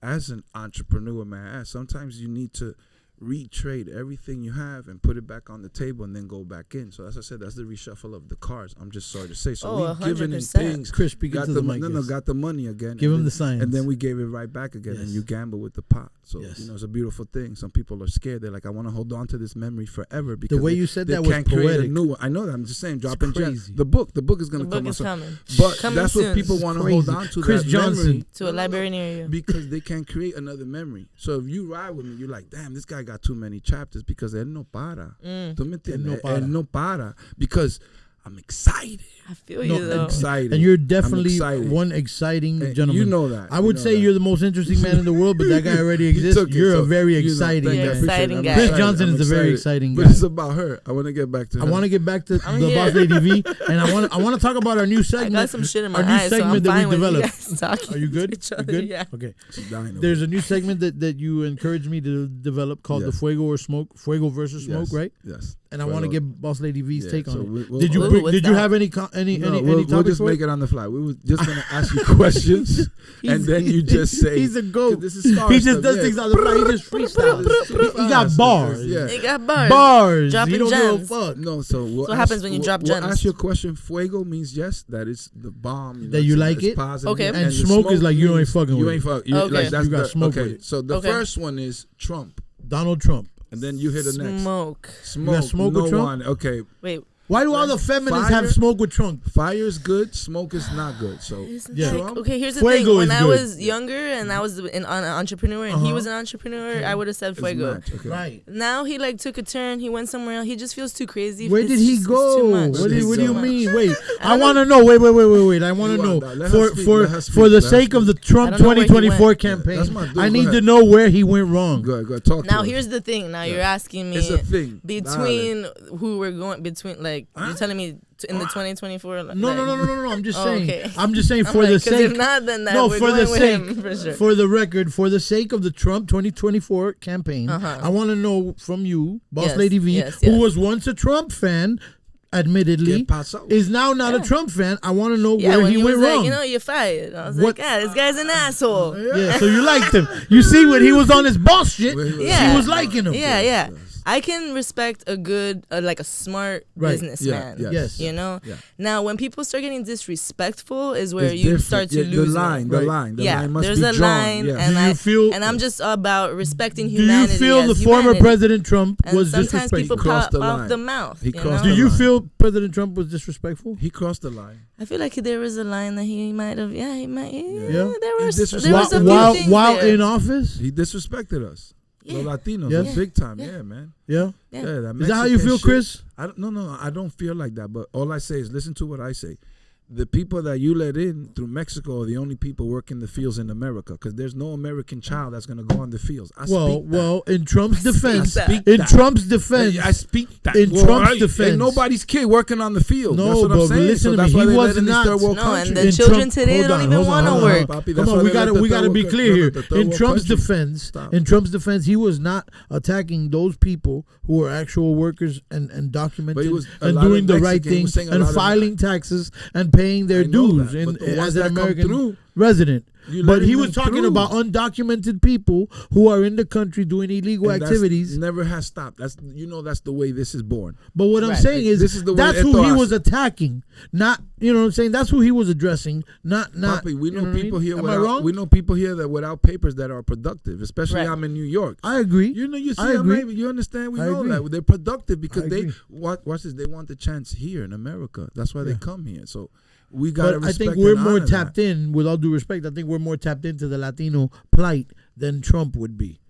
as an entrepreneur, may I add, sometimes you need to retrade everything you have and put it back on the table and then go back in. So as I said, that's the reshuffle of the cards. I'm just sorry to say. So Oh, we given in 100%. things, Chris, speaking got to the the mic. yes. got the money again. Give and him then- the science. And then we gave it right back again, and Yes. you gamble with the pot. So Yes. it's a beautiful thing. Some people are scared. They're like, I want to hold on to this memory forever because way they, you said they that was can't create poetic. a new one. I know that. I'm just saying, dropping gems. crazy. The book is the going to book come. is out. coming. But Coming that's what soon. people want to hold Crazy. on to. Chris that Johnson. memory. To a library near you. Because they can create another memory. So if you ride with me, you're like, damn, this guy got too many chapters because él no para. Mm. ¿Tú me entiendes? no para. Él no para. Because I'm excited. I feel you though. Excited. And you're definitely excited. one exciting gentleman. You know that. I would say you're the most interesting man in the world, but that guy already exists. You're a very exciting guy. Exciting guy. Chris Johnson is a very exciting guy. But it's about her. I want to get back to her. I want to get back to the Boss Lady Vee, and I want to talk about our new segment. I got some shit in my our new eyes, segment so I'm that fine we with you developed. guys talking Are you good? to each You other, good? yeah. Okay. She's dying. There's a new segment that you encouraged me to develop called the Fuego or Smoke, Fuego versus Smoke, right? Yes. And I want to get Boss Lady V's take on it. We'll, Did you have any we'll topics just for make it on the fly. We were just gonna ask you questions, and then you just say he's a goat. This is he just does things on the fly. He just freestyles. He got bars. Yeah. He got bars. Bars. Dropping He don't gems. give a fuck. No, so what happens when you drop gems? We'll ask you a question. Fuego means yes, that is the bomb. That you like it. Positive. Okay. And smoke is like you ain't fucking with it. You ain't fuck. Okay. Like that's You got smoke with okay. it. So the first one is Trump, Donald Trump. and then you hit the next. Smoke. Smoke. smoke no with Trump? one. Okay. Wait. Why do all the feminists Fire? have smoke with Trump? Fire is good. Smoke is not good. So Yeah. Like, okay, here's the Fuego thing. When is I good. was younger and I was an entrepreneur and he was an entrepreneur, I would have said it's Fuego. match. Okay. Right. Now he like took a turn. He went somewhere else. He just feels too crazy. Where It's did he just- go? It's too much. What do you Too much. mean? Wait, I don't want to know. Wait. I want to You know want that. Let her speak. Let her speak. for the Let her sake of the Trump I don't know where he 2024 went. campaign. That's my dude. I Go need to ahead. know where he went wrong. Good. Talk. Now to here's us. the thing. Now you're asking me It's a thing. between who we're going between. Like you're telling me in the 2024. Like, No. I'm just Oh, saying. okay. I'm just saying I'm for like, the 'cause sake. if not, then that No, we're for the going with sake. him, for sure. For the record, for the sake of the Trump 2024 campaign, I want to know from you, Boss Yes, Lady Vee, yes, who yes. was once a Trump fan, admittedly, ¿Qué pasó? is now not a Trump fan. I want to know Yeah, where when he he went was wrong. like, you know, you're fired. I was What- like, this guy's an asshole. Yeah, so you liked him. You see, when he was on his boss shit, Yeah. she was liking him. Yeah. I can respect a good, like a smart Right. businessman. Yeah, Yes. You know? Yeah. Now, when people start getting disrespectful is where It's you different. start to Yeah, lose the line. me. The line. The Yeah, line must there's be a drawn. line, Yes. and Do you feel- and I'm just about respecting Do you humanity. feel as the former humanity. President Trump And was sometimes disrespectful? people Crossed pop the off line. the mouth. He you crossed know? Do the you line. feel President Trump was disrespectful? He crossed the line. I feel like there was a line that he might have. Yeah, he might. Yeah, Yeah. there He was. disrespected- There was a few While things there. in office? He disrespected us. Yeah. The Latinos, Yeah. that's big time. Yeah. Yeah, man. Yeah. Yeah. That Is that how you Mexican feel, shit- Chris? I don't, no, I don't feel like that. But all I say is listen to what I say. The people that you let in through Mexico are the only people working the fields in America, because there's no American child that's going to go on the fields. I speak that. In Trump's defense, I speak in that. Trump's defense, I speak that. in Trump's defense. Ain't nobody's kid working on the field. No, that's what but I'm saying. listen So to that's me. why He they was let in these not- third world No, and countries. the In children Trump- today hold don't on, even hold want on, to hold on. work. Papi, Come that's on, why we they gotta let we the gotta third be world- clear here. the third In world Trump's countries. defense, Stop. in Trump's defense, he was not attacking those people who are actual workers and documented But he was- a and lot doing of the right Mexicans was things saying a and lot of filing taxes and paying their I know dues that, but the ones as an that come American through, resident. you But letting he was them talking through. about undocumented people who are in the country doing illegal And that's activities. never has stopped. That's that's the way this is born. But what I'm Right. saying is, This is the way that's esto who he hace. was attacking. Not, you know what I'm saying? That's who he was addressing. Not. Papi, we you know what I people mean? here. Am I Without, wrong? we know people here that without papers that are productive. Especially Right. I'm in New York. I agree. You know, you see, I agree. you understand. We I know agree. that they're productive because I they agree. watch this. They want the chance here in America. That's why Yeah. they come here. So we gotta But I respect. think we're and more honor tapped that. in, with all due respect, I think we're more tapped into the Latino plight than Trump would be.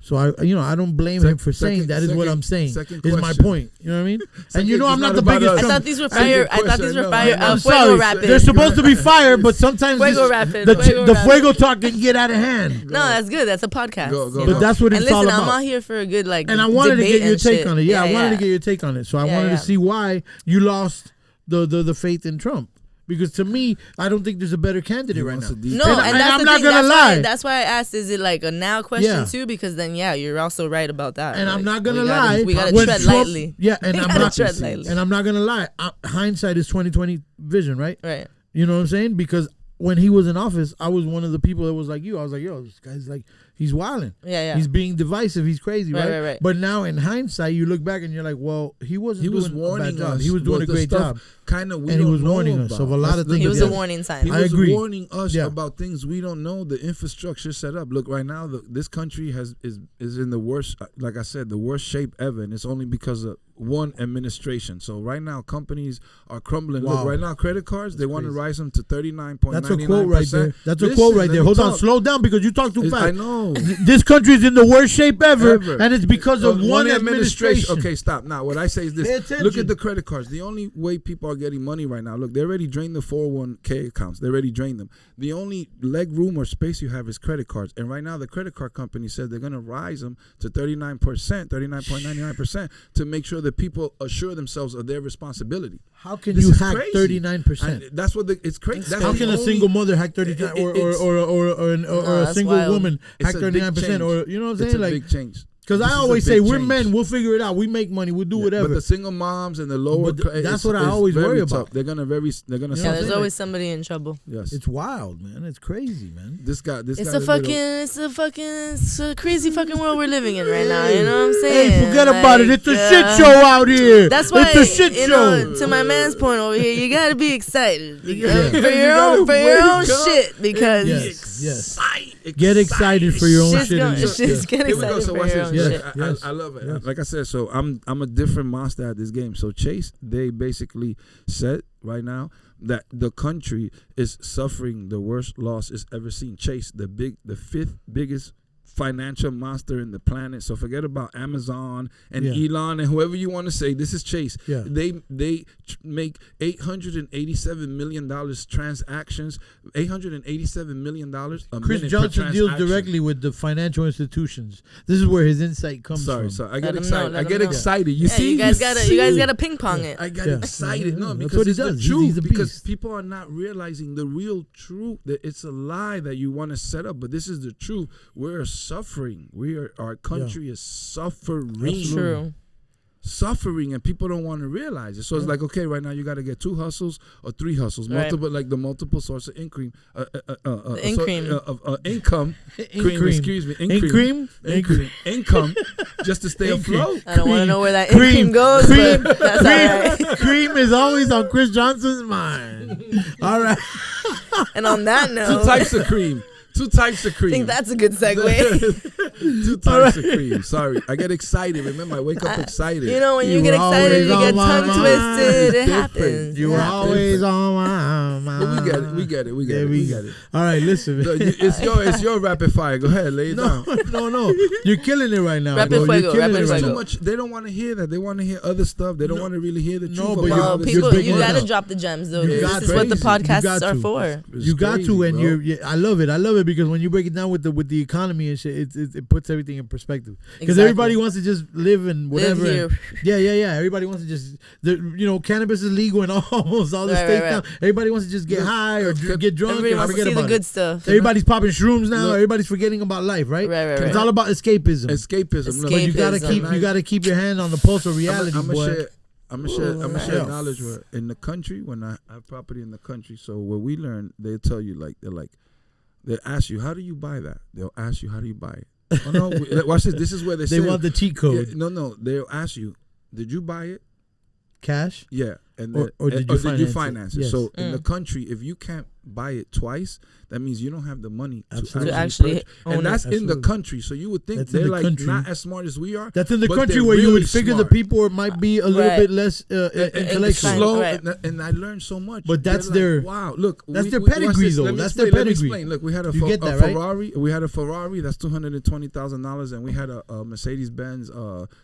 So I don't blame him for saying that. Is what I'm saying. second Is my question. point. You know what I mean? And Second, you know it's I'm not not the about biggest us. I Trump. thought these were Second fire. I thought these question, were no, fire. I'm Fuego Sorry, rapid. they're supposed to be fire, but sometimes Fuego this- rapid. the Fuego rapid. Fuego Talk can get out of hand. No, that's good. That's a podcast. Go, you go, know? But that's what and it's all listen, about. I'm out here for a good And I wanted to debate get your and take shit. on it. Yeah, I wanted to get your take on it. So I Yeah, wanted yeah. to see why you lost the faith in Trump. Because to me, I don't think there's a better candidate He right wants now. a deep- No, And and, I- that's I'm the not thing. gonna That's lie. That's why I asked, is it like a now question Yeah. too? Because then, yeah, you're also right about that. And I'm Like, not gonna we gotta- lie. We gotta when tread Trump- lightly. Yeah, and We I'm gotta not. tread lightly. And I'm not gonna lie. Hindsight is 20/20 vision, right? Right. You know what I'm saying? Because when he was in office, I was one of the people that was like you. I was like, yo, this guy's like, he's wilding. Yeah, yeah. He's being divisive. He's crazy, Right, right? right, right. But now in hindsight, you look back and you're like, well, he wasn't He was doing a warning bad job. us. He was doing but a the great stuff job. Kind of, And he was warning us of a lot of things. He was Yeah. a warning sign. He I was agree. warning us Yeah. about things we don't know. The infrastructure set up. Look, right now, this country is in the worst. Like I said, the worst shape ever, and it's only because of one administration. So right now, companies are crumbling. Wow. Look, right now, credit cards, they want to rise them to 39.99%. That's a quote right there. That's a quote right there. Hold on, slow down because you talk too fast. I know. This country is in the worst shape ever. And it's because of one administration. Okay, stop. Now, what I say is this. Look at the credit cards. The only way people are getting money right now, look, they already drained the 401k accounts. They already drained them. The only leg room or space you have is credit cards. And right now, the credit card company said they're going to rise them to 39.99% to make sure that people assure themselves of their responsibility. How can you hack 39%? That's what it's crazy. How can a single mother hack 39% or a single woman hack 39%? Or you know what I'm saying? It's a big change. Because I always say we're men, we'll figure it out. We make money, we'll do whatever. But the single moms and the lower, that's what I always worry about. They're gonna Yeah, there's always somebody in trouble. Yes, it's wild, man. It's crazy, man. It's a crazy fucking world we're living in right now. You know what I'm saying? Hey, forget about it. It's a shit show out here. That's why it's a shit show. To my man's point over here, you gotta be excited for your own shit because yes. Get excited for your own shit. Get excited for your own shit. I love it. Like I said, so I'm a different monster at this game. So Chase, they basically said right now that the country is suffering the worst loss it's ever seen. Chase, the fifth biggest financial monster in the planet. So forget about Amazon and Elon and whoever you want to say. This is Chase. Yeah. They make $887 million transactions. $887 million a Chris minute Johnson per deals transaction. directly with the financial institutions. This is where his insight comes from. Sorry. I get excited. You see, you guys gotta ping pong it. I got excited. No, because what he it's does. the truth. He's a Because beast. people are not realizing the real truth. That it's a lie that you want to set up, but this is the truth. We're suffering. Our country is suffering. That's true. Suffering, and people don't want to realize it. So it's like, okay, right now you got to get 2 hustles or 3 hustles, multiple source of income. Income. Income, just to stay afloat. I don't want to know where that cream goes, but that's all right. Cream is always on Chris Johnson's mind. All right. And on that note, 2 types of cream. 2 types of cream. I think that's a good segue. 2 types of cream. Sorry. I get excited. Remember, I wake up excited. You know, when you get excited, you get tongue twisted. It happens. You were always on my mind. But we get it. All right, listen. It's your rapid fire. Go ahead, lay it down. No. You're killing it right now. Rapid fuego. Too much. They don't want to hear that. They want to hear other stuff. They don't want to really hear the truth. Well, people, you got to drop the gems, though. This is what the podcasts are for. You got to, and I love it. Because when you break it down with the economy and shit, it puts everything in perspective. Because everybody wants to just live in whatever. Yeah. Everybody wants to just, cannabis is legal in almost all the states now. Everybody wants to just get high or get drunk. Everybody and wants to see the good stuff. Everybody's popping shrooms now. Everybody's forgetting about life, right? Right. It's all about escapism. But you gotta keep your hand on the pulse of reality, boy. I'm gonna share knowledge where in the country, when I have property in the country. So what we learn, they tell you they'll ask you, how do you buy that? They'll ask you, how do you buy it? Oh, no, watch this. This is where they want the cheat code. Yeah, no. They'll ask you, did you buy it? Cash? Yeah. And or did you finance it? Yes. So in the country, if you can't buy it twice, that means you don't have the money to actually own and that's it. in the country. So you would think they're not as smart as we are. That's in the country where you would figure the people might be a little bit less intellectual. Slow, and I learned so much. But that's their wow. Look, that's their pedigree though. That's their pedigree. Let me explain. Look, we had a Ferrari. We had a Ferrari that's $220,000, and we had a Mercedes Benz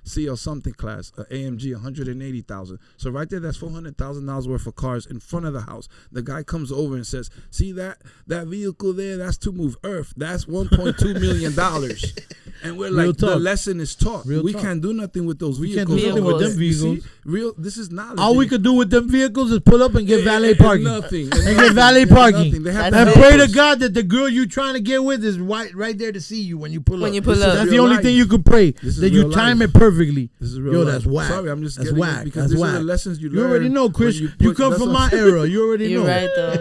CL something class, AMG $180,000. So right there, that's $400,000 worth of cars in front of the house. The guy comes over and says, "See that vehicle there? That's to move earth. That's $1.2 million." And we're like, the lesson is taught. We can't do nothing with those vehicles. We can't do nothing with them vehicles. See, this is knowledge. All we could do with them vehicles is pull up and get valet parking. Nothing. And get valet parking. And pray to God that the girl you're trying to get with is right there to see you when you pull up. That's the only thing you could pray. That you time it perfectly. This is real. Yo, that's whack. Sorry, I'm just that's getting whack. Because these are the lessons you learn. You already know, Chris. You come from my era. You already know. You're right, though.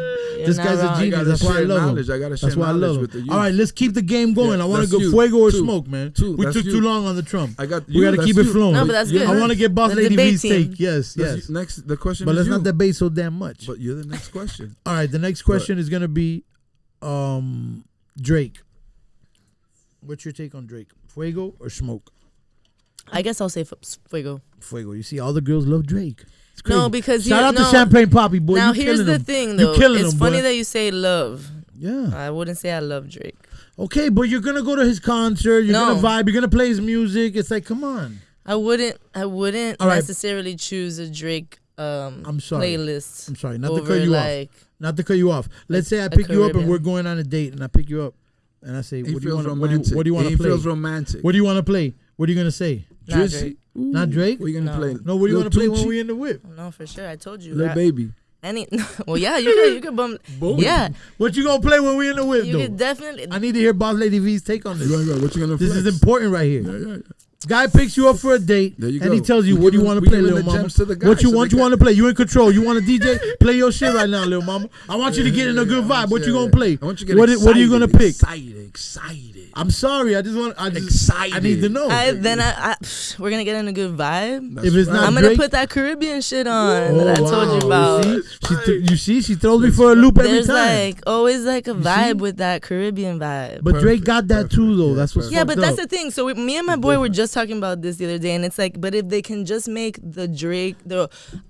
This guy's a genius. That's why I love him. That's why I love him. All right, let's keep the game going. I want to go fuego or smoke, man. We took too long on the Trump. We got to keep it flowing. No, but that's good. I want to get Boss Lady Vee's take. Yes. The question. But let's not debate so damn much. But you're the next question. All right, the next question is gonna be, Drake. What's your take on Drake? Fuego or smoke? I guess I'll say Fuego. Fuego. You see, all the girls love Drake. It's crazy. No, because shout out to Champagne Poppy, boy. Now you here's the them. thing, though. It's funny that you say love. Yeah. I wouldn't say I love Drake. Okay, but you're gonna go to his concert. You're gonna vibe. You're gonna play his music. It's like, come on. I wouldn't necessarily choose a Drake I'm sorry. playlist. I'm sorry, not to cut you off. Not to cut you off. Let's say I pick you up and we're going on a date, and I pick you up, and I say, "What do you want? What do you want to play?" He feels romantic. What do you want to play? What are you gonna say? Not Drake. Not Drake. What are you gonna play? No, what do you want to play when we in the whip? No, for sure. I told you. Lil Baby. Well, yeah, you could bump. Yeah. What you gonna play when we in the whip? You could definitely. I need to hear Boss Lady Vee's take on this. Right. What you gonna? This flex? is important right here. Yeah. Guy picks you up for a date, and he tells you, "What do you want to play, little mama? What you want to play? You in control. You want a DJ? Play your shit right now, little mama. I want you to get in a good vibe. What you gonna play? I want you to get what are you gonna pick? Excited. I'm sorry. I need to know. We're gonna get in a good vibe. If it's not I'm Drake, gonna put that Caribbean shit on that I told you about. You see, she throws me for a loop every There's time. always a vibe with that Caribbean vibe. But Drake got that too, though. That's what's but that's the thing. So me and my boy were just talking about this the other day, and it's like, but if they can just make the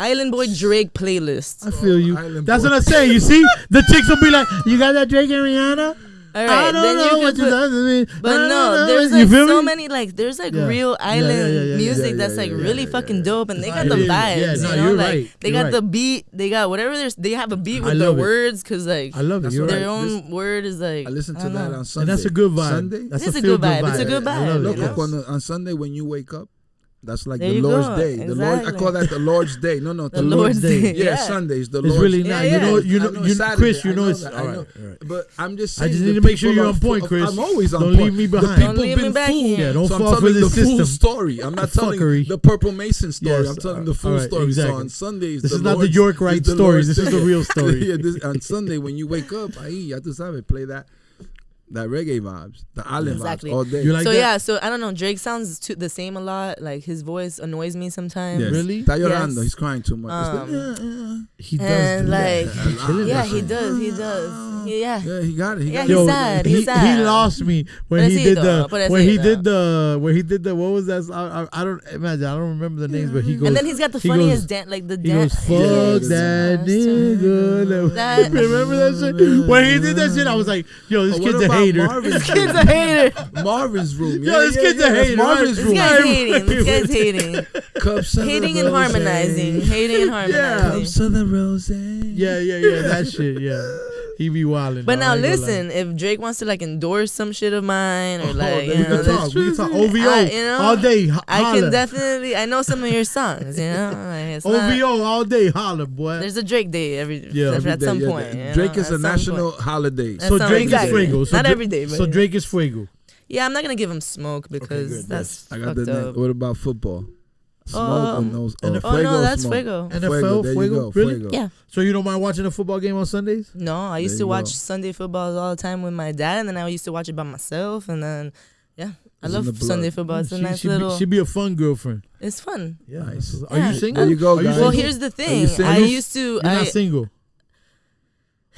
Island Boy Drake playlist. I feel you. That's what I'm saying. You see, the chicks will be like, "You got that Drake and Rihanna." All right, then you can put, but no, there's so many there's real island music that's really fucking dope, and they got the vibes. You're right. They got the beat, they got whatever. They have a beat with the words, cause I love it. Their own word is I listen to that on Sunday. And that's a good vibe. Sunday? It's a good vibe. It's a good vibe. Look, on Sunday when you wake up, that's like there the Lord's go. Day. Exactly. The Lord, I call that the Lord's Day. No, the Lord's Day. Yeah, Sundays. The it's Lord's really Day. nice. You know, Chris. You know it's all right. But I'm just saying. I just need to make sure you're on point, Chris. I'm always on point. Don't leave me behind. Don't leave me back here. Yeah, don't so fall for the system. Full story. I'm not telling the Purple Mason story. Yes, I'm telling the full story. Exactly. So on Sundays, this is not the York Wright story. This is the real story. On Sunday when you wake up, ya tú sabes, play that reggae vibes, the island vibes all day. You like so that? So I don't know. Drake sounds the same a lot. Like his voice annoys me sometimes. Yes. Really? Está llorando. He's crying too much. He does. And he does. He does. Yeah, he got it. He's sad. He's sad. He lost me when he did the what was that? I don't imagine. I don't remember the names, but he goes. And then he's got the funniest dance, like the dance. He goes, fuck that nigga. Remember that shit? When he did that shit, I was like, yo, this kid's a hater. This kid's a hater. Marvin's room. Yo, this kid's a hater. Marvin's room. This guy's hating. Hating and harmonizing. Cups of the rose. Yeah. That shit. Yeah. He be wildin'. But now listen, if Drake wants to endorse some shit of mine or we can talk. OVO all day. I can definitely. I know some of your songs. OVO all day. Holla, boy. There's a Drake day every at some point. Drake is a national holiday. So Drake is Fuego. Not every day. So Drake is Fuego. Yeah, I'm not gonna give him smoke because that's I got fucked the up. What about football? Oh no, that's Fuego. NFL, Fuego. Really? Yeah. So you don't mind watching a football game on Sundays? No, I used to watch Sunday football all the time with my dad, and then I used to watch it by myself, and then I love Sunday football. It's a nice little. She'd be a fun girlfriend. It's fun. Yeah. Nice. Are you single? There you go, guys. Well, here's the thing. I used to. You're not single.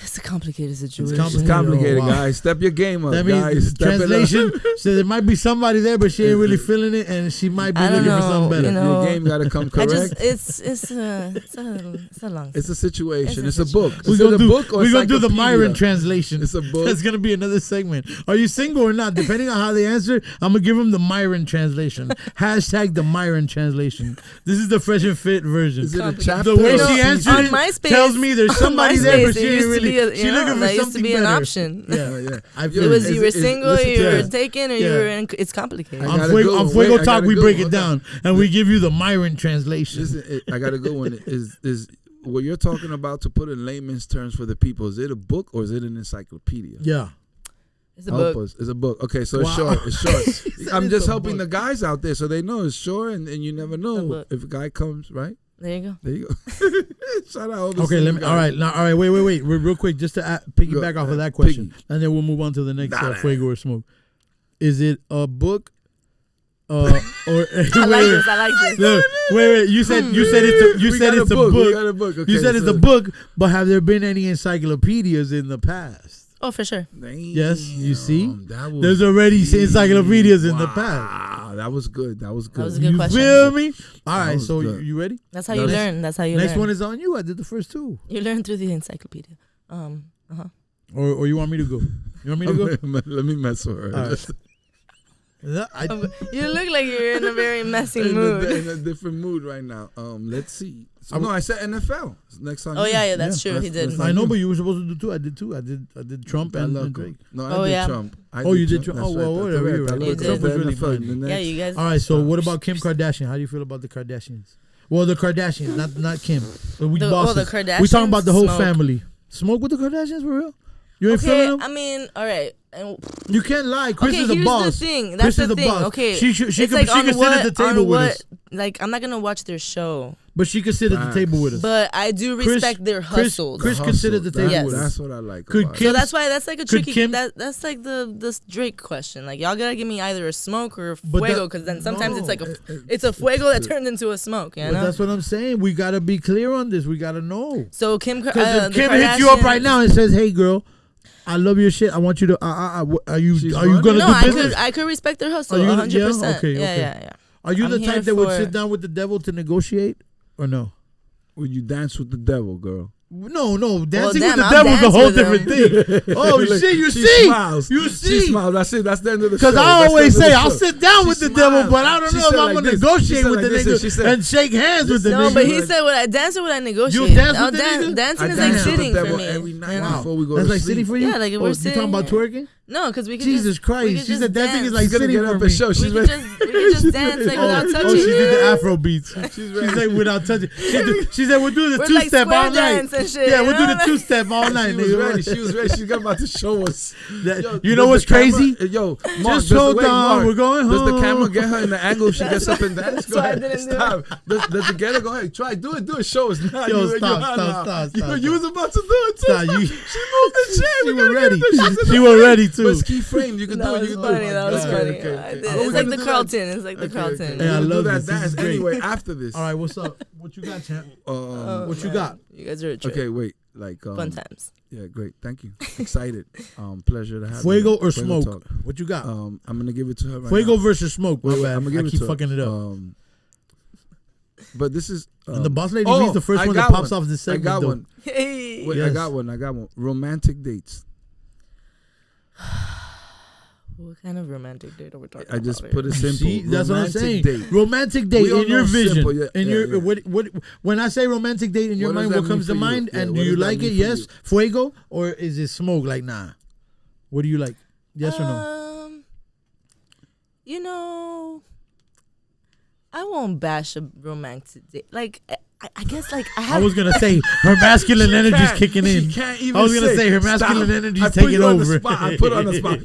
It's a complicated situation. It's complicated, guys. Step your game up, that means guys. Translation. So there might be somebody there, but she ain't really feeling it, and she might be looking for something better. Your game got to come correct. It's a long. It's a situation. It's a book. We're gonna do the Myron translation. It's a book. That's gonna be another segment. Are you single or not? Depending on how they answer, I'm gonna give them the Myron translation. Hashtag the Myron translation. This is the fresh and fit version. Is it a chapter? The way she answered it MySpace, tells me there's somebody there, but she ain't really. She looking for something better. That used to be an option. Yeah. It was you were single, you were taken, or you were in. It's complicated. On Fuego Talk, we break it down and we give you the Myron translation. Listen, I got to go on. Is what you're talking about, to put in layman's terms for the people? Is it a book or is it an encyclopedia? Yeah. It's a book. It's a book. Okay, so it's short. It's short. I'm just helping the guys out there so they know it's short, and you never know if a guy comes, right? There you go. Shout out. Okay, all right. Wait. Real quick, just to piggyback off of that question, and then we'll move on to the next Fuego or Smoke. Is it a book? Or I like this. No, wait. You said it's a book. Okay, you said it's a book, but have there been any encyclopedias in the past? Oh, for sure. Yes, you see? That was, There's already encyclopedias in the past. Wow, that was good. That was good. That was a good You question. feel me? All right, was so good. you ready? That's how you learn. That's how you Next learn. one is on you. I did the first two. You learn through the encyclopedia. Or you want me to go? You want me to go? Let me mess with her. All right. Just You look like you're in a very messy in mood. a different mood right now. Let's see. So, no, I said NFL. Next on Oh you. yeah, that's true. He did. I know, but you were supposed to do two. I did two. I did Trump and Drake. No, Oh, I did yeah. Trump. You did Trump. That's Oh, well, right. whatever. You're right. You did. Trump was really fun. Yeah, you guys. All right, so what about Kim Kardashian? How do you feel about the Kardashians? Well, the Kardashians, not Kim. But we The bosses. Kardashians. We talking about the whole smoke. family. Smoke with the Kardashians for real? You ain't feeling them? I mean, all right. And You can't lie. Chris okay, is a here's boss. the thing. Chris That's is the a thing. boss. Okay, She it's could like sit at the table with us. Like, I'm not gonna watch their show, But she could sit at the table with us. but I do respect their hustles. Chris could sit at the table Yes. with us. That's what I like. Could about it. Kim- So that's why that's like a Could tricky. Kim- That's like the Drake question. Like y'all gotta give me either a smoke or a But fuego, that- because then sometimes no. it's like it's a fuego that turns into a smoke. You But know. that's what I'm saying. We gotta be clear on this. We gotta know. So Kim, Because if the Kim hits you up Kardashians- right now and says, "Hey, girl, I love your shit. I want you to. Are you She's gonna running? No, do I business? could respect their hustle Are you 100%. yeah? Okay, okay. Yeah. Are you I'm the here type that would for- sit down with the devil to negotiate, or no? When you dance with the devil, girl. No, dancing damn, with the I'll devil is a dance whole with him. different thing. Oh Look, shit, you she see, smiles. you She see. smiles. That's it. That's the end of the show. Because I That's the always end of say the I'll show. sit down She with the smiles. devil, but I don't She know if said I'm like gonna this. She negotiate said with the like this. She nigga said- and shake hands with the No, nigga. but he said, "Would I dance or would I negotiate?" dance I'll with the nigga? Dancing I is dance like with the sitting for devil me. every night you know? before we go That's to like sleep. sitting for you. Yeah, like if we're you sitting talking about here. twerking? No, because we could Jesus just, Christ, we could she just said dancing is dance. like She's gonna sitting get for up me. and show. we She's could ready. just dance like without touching. she did the you. Afro beats. She's like without touching. She said we'll do the We're two like step square all night. dance and shit, Yeah, you we'll do know? the two step all night. She was nigga. ready. She was ready. She's about to show us. You know what's crazy? Yo, Mark, Just hold on, Mark, we're going does the home. camera get her in the angle if she gets up and dances? Go why I ahead. didn't do Stop. Does it get her? Go ahead. Try. Do it. Show us. Nah, Yo, you stop. You was about to do it too. Stop, you- She moved the chair. She We was gotta get ready. her. She's in She the was frame. ready too. But it's key frame. You can do That it. was You can funny. do it. That was Okay, funny. okay, I okay. did. Oh, we It's like gotta the do that. Carlton. It's like the Carlton. Hey, I We're gonna love do this. that This is dance great. anyway after this. All right, what's up? What you got, champ? What you man. got? You guys are a trip. Okay, wait. Like Fun times. Yeah, great. Thank you. Excited. Pleasure to have Fuego you. or Fuego smoke? Talk. What you got? I'm gonna give it to her right Fuego now. versus smoke. My Wait, bad. I'm gonna give I it keep to her. fucking it up. But this is And the Boss Lady Vee is the first I one that got pops one. off this I segment. got though. one. Hey. Wait, Yes. I got one. Romantic dates. What kind of romantic date are we talking about? I just here? put it simple. See, that's what I'm Romantic saying. date. Romantic date We all in your know vision. simple, yeah, in yeah, your yeah. what when I say romantic date in your What does mind, that what comes to mean for you? mind? Yeah, And what do you does that like it? mean for Yes, you? fuego, or is it smoke? Like nah. What do you like? Yes or no? You know, I won't bash a romantic date. Like, I guess, like, I I have. was gonna say her masculine energy's can't- kicking in. She can't even I was gonna say her stop. masculine energy's I put taking you on the over. spot. I put her on the spot.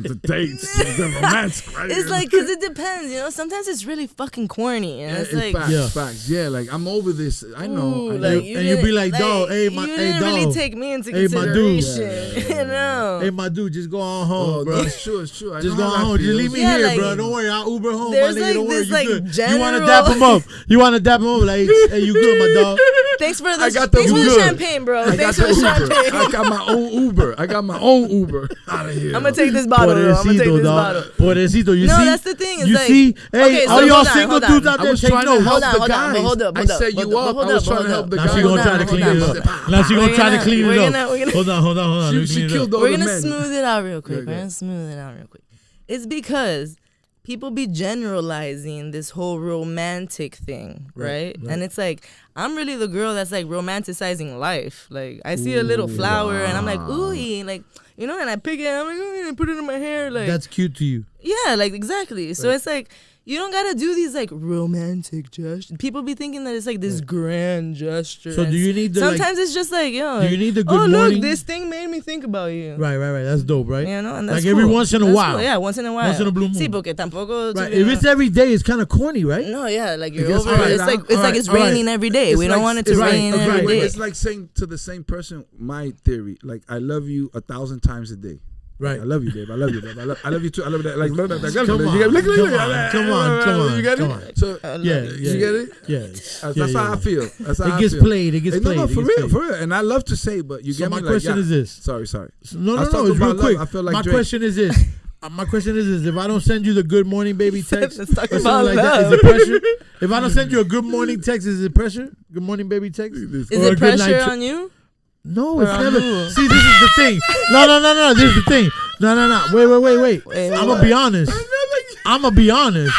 The dates, the romance. Right? It's like, because it depends, you know? Sometimes it's really fucking corny. And it's like, facts, Yeah. facts. Yeah, like I'm over this. I know. ooh, I know. like, And you be didn't- like, dog, hey, my- you hey, didn't really dog. take me into Hey, my dude. consideration. You know? Hey, my dude, just go on home, Oh, bro. no, it's true. It's true. I Just know go how that home. Just feels. leave me Yeah, here, like, bro. Don't worry. I'll Uber home, my there's, nigga. like, Don't worry. this, You like, good. You want to general- dap him up. You want to dap him up. Like, hey, you good, my dog? Thanks for I the, got the thanks for the Uber. champagne, bro. I got Thanks the for the Uber. champagne. I got my own Uber. I got my own Uber. Out of here. I'm going to take this bottle, though. I'm going to take this bottle. Pobrecito, you No, see? that's the thing. It's You like, see? Hey, okay, so all y'all hold on, single hold on. dudes out I there, was take trying to notes. help Hold on, the hold on, guys. but hold up, I hold up, set but you up. hold I was up, trying to hold help up. the Now guys. she gonna Hold try on, to hold clean on. it up. Now she gonna try to clean we're it gonna- up. we're gonna- Hold on. She Let me clean it up. killed all We're the gonna men. smooth it out real quick. Yeah, We're gonna smooth it out real quick. It's because people be generalizing this whole romantic thing, right? And it's like, I'm really the girl that's like romanticizing life. Like, I see a little flower and I'm like, ooh, like, you know, and I pick it and I'm like, ooh, and put it in my hair. Like, That's cute to you. yeah, like, exactly. So it's like, you don't gotta do these like romantic gestures. People be thinking that it's like this grand gesture. So do you need the, like- sometimes it's just like, yo, Do you need the good oh, morning? look, this thing made me think about you. Right. That's dope, right? You know, and that's Like every cool. once in a That's while. cool. Yeah, once in a while. Once in a blue moon. Sí, porque tampoco. Right. If it's every day, it's kind of corny, right? no, yeah, like you're It gets over. hard. It's like All it's right, like it's all right. raining every day. It's We like- don't want it to it's rain like- every day. It's like saying to the same person, my theory, like I love you 1,000 times a day. Right. I love you, babe. I love you, babe. I love you too. I love that. Like, Come on. You get Come it? on. So, Yeah. you get it? Yeah. That's how I feel. That's how It I gets feel. played. It gets played. No, It for gets real, played. for real. And I love to say, but you So get me my like, question is this. Sorry. No, I was it's talking real about quick. love. I feel like my Drake. question is this. My question is this: if I don't send you the good morning baby text or Let's talk something about like that, is love. it pressure? If I don't send you a good morning text, is it pressure? Good morning baby text? Is Or a it good night pressure on you? No, Or it's on never. who? See, this is the thing. No. This is the thing. No. Wait. Wait, I'm what? gonna be honest.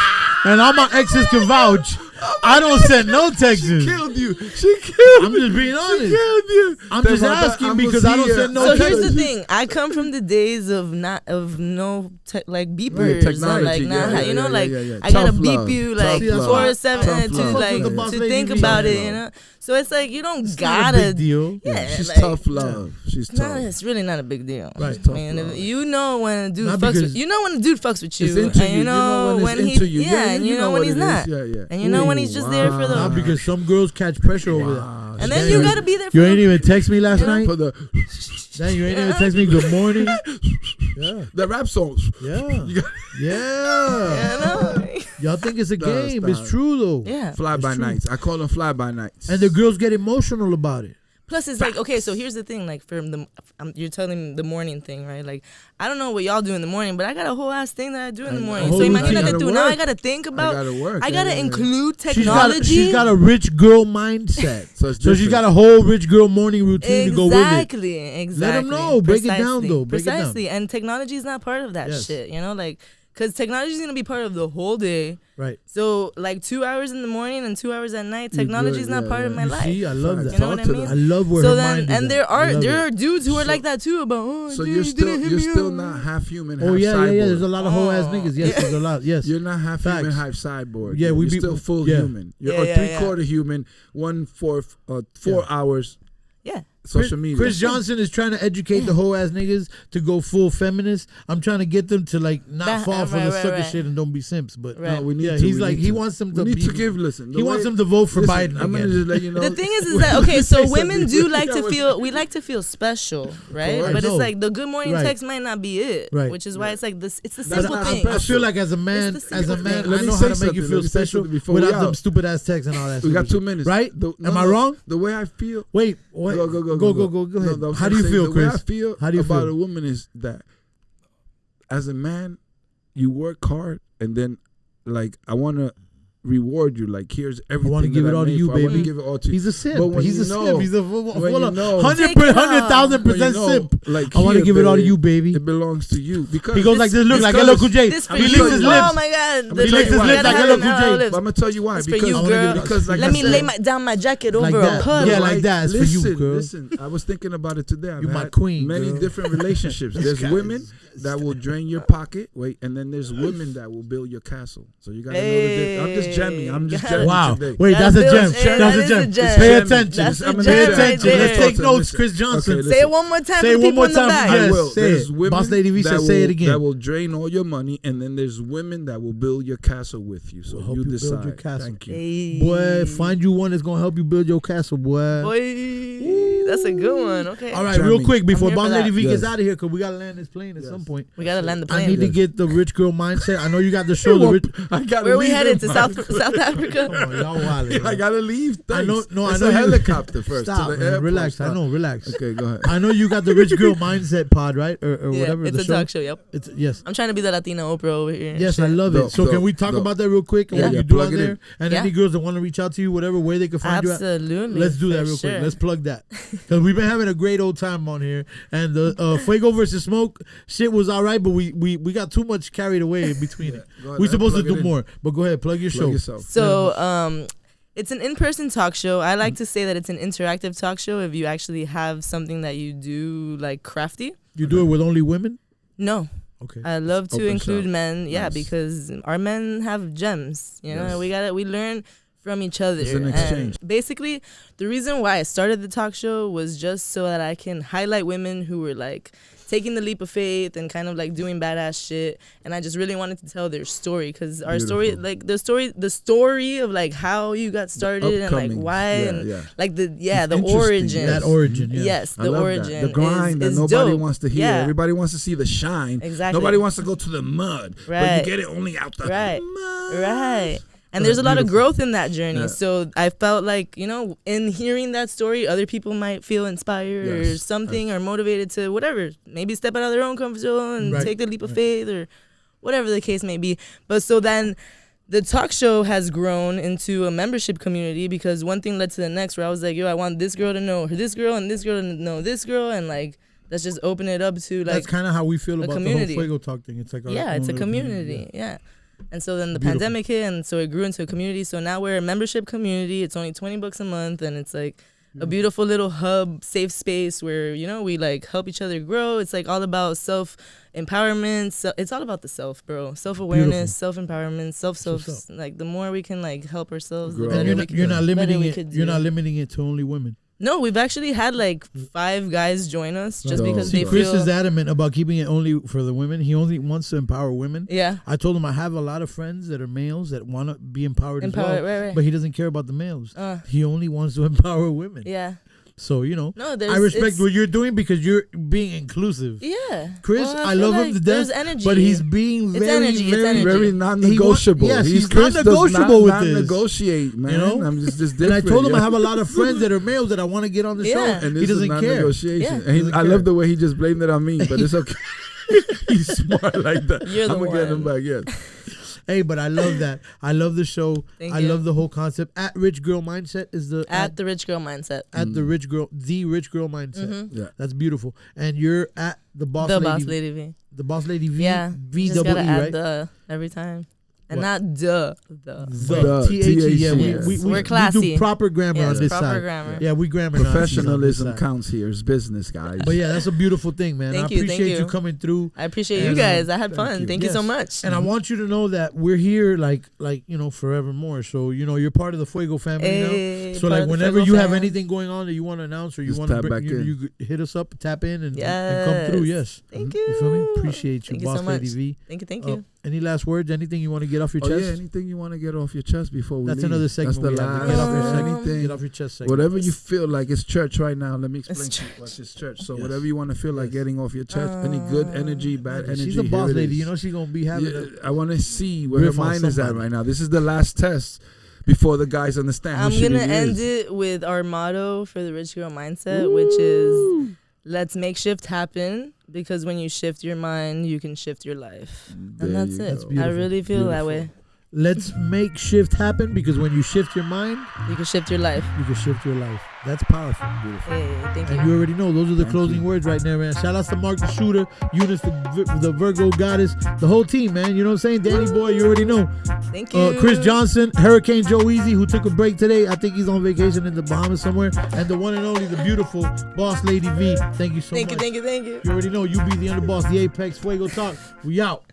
And all my exes can vouch. I don't send no texts. She killed you. I'm just being honest. She killed you. I'm just asking because I don't send no So texts. here's the thing. I come from the days of no like beepers. technology, Like yeah. I gotta Tough beep love. you like Tough love. 4/7 Tough to love. like The Boss to Lady think Vee. about Tough it. love. You know. So it's like you don't It's not a gotta. big deal. Yeah, She's like, tough love. She's No, tough. it's really not a big deal. Right. Tough Man, love. if you know when a dude Not fucks because- with you know when a dude fucks with you, It's into and you. you know when it's into you. yeah, and you know when what he's it not, is. Yeah. and you know when he's just there for the. Not because some girls catch pressure over that. Wow. And then you gotta be there for You the. ain't even text me last You know? night. For the Then you ain't even text me good morning. Yeah. the rap songs. Yeah. You Yeah. You know? Y'all think it's a Stop, game. stop. It's true though. Yeah. Fly by It's true. nights. I call them fly by nights. And the girls get emotional about it. Plus, it's like, okay, so here's the thing, like, you're telling me the morning thing, right? Like, I don't know what y'all do in the morning, but I got a whole ass thing that I do in the morning. whole So routine. imagine I that gotta do. Now I work. gotta think about. I gotta work. I gotta Yeah. include She's technology. got a rich girl mindset. So it's So she's different. got a whole rich girl morning routine to go with it. Exactly. Let 'em know. Break it down, Precisely. though. Break it down. Precisely. And technology is not part of that Yes. shit, you know? Like, because technology is going to be part of the whole day. Right. So, like, 2 hours in the morning and 2 hours at night, technology is not part of my You life. see, I love Facts. that. You know what I Talk to mean? I love where So her then, mind is and at. there I love are it. dudes who are So- like that too. About So dude, you're you didn't hit you're me still up. not half human, Oh half yeah. cyborg. There's a lot of whole ass Oh. niggas. Yes, there's a lot. Yes. You're not half human, Facts. half cyborg. Yeah, we you're be- still full yeah. human. You're Yeah, or yeah, 3/4 human, 1/4, 4 hours Yeah. social media. Chris Johnson is trying to educate the whole ass niggas to go full feminist. I'm trying to get them to like not That- fall for right, the right, sucker right. shit and don't be simps. But Right. No, we need yeah, to. he's we like need he to. wants them We to need be. to give. Listen, He wants them to vote for listen, Biden I'm gonna again. just let you know. The thing is that okay, Let so me say women something. do like Yeah, to what- feel. We like to feel special, right? Correct. But No. it's like the good morning Right. text might not be it, Right. which is why it's like this. It's the That's simple not thing. special. I feel like as a man, It's the as a simple man, thing. Let I me know say how to make you something. feel Let me say special something before we without them out. stupid ass texts and all that. We got stupid 2 shit. minutes, right? No, Am I wrong? The way I feel. Wait, what? Go Go ahead. No, How do you I'm saying feel, the way I Chris? feel How do you about feel? a woman is that as a man, you work hard, and then like I want to reward you. Like here's everything. wanna give that it all to made you, for- I wanna baby. give it all to you. He's a simp. But when He's you a know- simp. He's a when you know- 100,000% When you know, simp. like I want to here, give it all to babe, you, baby. It belongs to you because He goes like this. Look like because- Hello Cool J. This for He you. licks his lips. Oh my god. He licks his You lips gotta like have Hello them Cool on J. our lips. But I'm gonna tell you why. That's for Because you, I wanna give girl. it- because like Let I me said, lay down my jacket Like over that. a pug. Yeah, like that. It's for you, listen, girl. Listen, I was thinking about it today. I've You my had queen, many girl. different relationships. There's guy women is- that will drain your pocket, and then there's women that will build your castle. So you gotta know the difference. I'm just jamming. I'm just jamming Wow. today. Wait, Gotta that's a build- gem. hey, That's that a is gem. a gem. Pay Jamming. attention. That's I'm a gonna gem Pay do that. right attention. there. Let's take Listen, notes, listen. Chris Johnson. Okay, Say listen. it one more time Say for it the one people more in the time. back. Yes. I will. say There's it. women Boss Lady Vee that said, say it will- again. That will drain all your money, and then there's women that will build your castle with you. So Will help you you build decide. your castle. Thank you. Hey. Boy, find you one that's gonna help you build your castle, boy. Boy, that's a good one. Okay. All right, Jamming. real quick before here for Boss Lady that. Vee gets Yes. out of here, cause we gotta land this plane at some point. We gotta land the I plane. need to get the rich girl mindset. I know you got the show. The rich. I gotta Where we leave headed them, to man. South Africa? Come on, y'all wildin', I man. gotta leave. I know. Thanks. No, I It's know a you. helicopter first. Stop, to the man. airport. Relax. I Stop. know. Relax. Okay, go ahead. I know you got the rich girl mindset pod, right, or Yeah, whatever. it's the a show. talk show. Yep. It's yes. I'm trying to be the Latina Oprah over here. Yes, I love The- it. So the- can we talk the- about that real quick and Yeah. what you Yeah, do plug on it there? in. And Yeah. any girls that want to reach out to you, whatever, where they can find you at. Absolutely. Let's do that for real quick. sure. Let's plug that because we've been having a great old time on here. And the Fuego versus Smoke shit was all right, but we got too much carried away in between it. Go ahead, We're supposed to plug it do in. more, but go ahead, plug your Plug show. yourself. So, it's an in-person talk show. I like to say that it's an interactive talk show if you actually have something that you do like crafty. You do it with only women? No. Okay. I love to Open include shop. men, yeah, Nice. because our men have gems. You know, Yes. we learn from each other. It's an And exchange. basically, the reason why I started the talk show was just so that I can highlight women who were like taking the leap of faith and kind of like doing badass shit. And I just really wanted to tell their story because our story, like the story of like how you got started and like why and like the origin. That origin, yes, the origin. The grind is that nobody dope. wants to hear. Everybody wants to see the shine. Exactly. Nobody wants to go to the mud. Right. But you get it only out the mud. Right. And there's a lot of growth in that journey. Yeah. So I felt like, you know, in hearing that story, other people might feel inspired or something or motivated to whatever. Maybe step out of their own comfort zone and take the leap of faith or whatever the case may be. But so then the talk show has grown into a membership community because one thing led to the next where I was like, yo, I want this girl to know this girl and this girl to know this girl. And like, let's just open it up to like. That's kind of how we feel about community. The whole Fuego Talk thing. It's like it's a community. Yeah. And so then the pandemic hit, and so it grew into a community. So now we're a membership community. It's only $20 a month, and it's like a beautiful little hub, safe space where, you know, we like help each other grow. It's like all about self-empowerment. So it's all about the self, bro. Self-awareness, self-empowerment, self. Like the more we can like help ourselves, the better we can. You're not limiting it. You're not limiting it to only women. No, we've actually had like 5 guys join us just because they Chris feel... is adamant about keeping it only for the women. He only wants to empower women. Yeah. I told him I have a lot of friends that are males that want to be empowered as well. Right. But he doesn't care about the males. He only wants to empower women. Yeah. So, you know, I respect what you're doing because you're being inclusive. Yeah. Chris, I love him to death, but he's being very non-negotiable. He's not negotiable with this. Negotiate, man. You know? I'm just different. And I told him I have a lot of friends that are males that I want to get on the show. And he doesn't care. Negotiation. And I love the way he just blamed it on me, but it's okay. He's smart like that. I'm going to get him back, Hey, but I love that. I love the show. I love the whole concept. At Rich Girl Mindset is the... At the Rich Girl Mindset. At the Rich Girl Mindset. Mm-hmm. Yeah. That's beautiful. And you're at the Boss Lady Vee. The Boss Lady Vee. Yeah. V-double-E, just gotta add right? the every time. And not the. T-H-E. Yeah, we're classy. We do proper grammar on this proper side. Grammar. Yeah, we grammar. Professionalism counts here. It's business, guys. But yeah, that's a beautiful thing, man. I appreciate you coming through. I appreciate you guys. I had fun. Thank you so much. And I want you to know that we're here like you know, forevermore. So, you know, you're part of the Fuego family now. So like whenever you have anything going on that you want to announce or you want to bring, you hit us up, tap in and come through. Yes. Thank you. You feel me? Appreciate you, Boss Lady Vee. Thank you. Any last words? Anything you want to get off your chest? Yeah, anything you want to get off your chest before we leave. That's another segment. That's the last. Get off your segment. Get off your chest segment. Whatever you feel like. It's church right now. Let me explain to you what's this church. So whatever you want to feel like getting off your chest. Any good energy, bad energy. She's a boss lady. You know she's going to be having I want to see where her mind is at right now. This is the last test before the guys understand who she really is. I'm going to end it with our motto for the Rich Girl Mindset, which is... Let's make shift happen because when you shift your mind, you can shift your life. And that's it. I really feel that way. Let's make shift happen because when you shift your mind, you can shift your life. You can shift your life. That's powerful. Beautiful. Hey, thank you. And you already know those are the closing words right there, man. Shout out to Mark the Shooter, Eunice the Virgo Goddess, the whole team, man. You know what I'm saying? Danny Boy, you already know. Thank you. Chris Johnson, Hurricane Joe Easy, who took a break today. I think he's on vacation in the Bahamas somewhere. And the one and only, the beautiful Boss Lady Vee. Thank you so much. Thank you. You already know. You be the UnderBoss, the Apex, Fuego Talk. We out.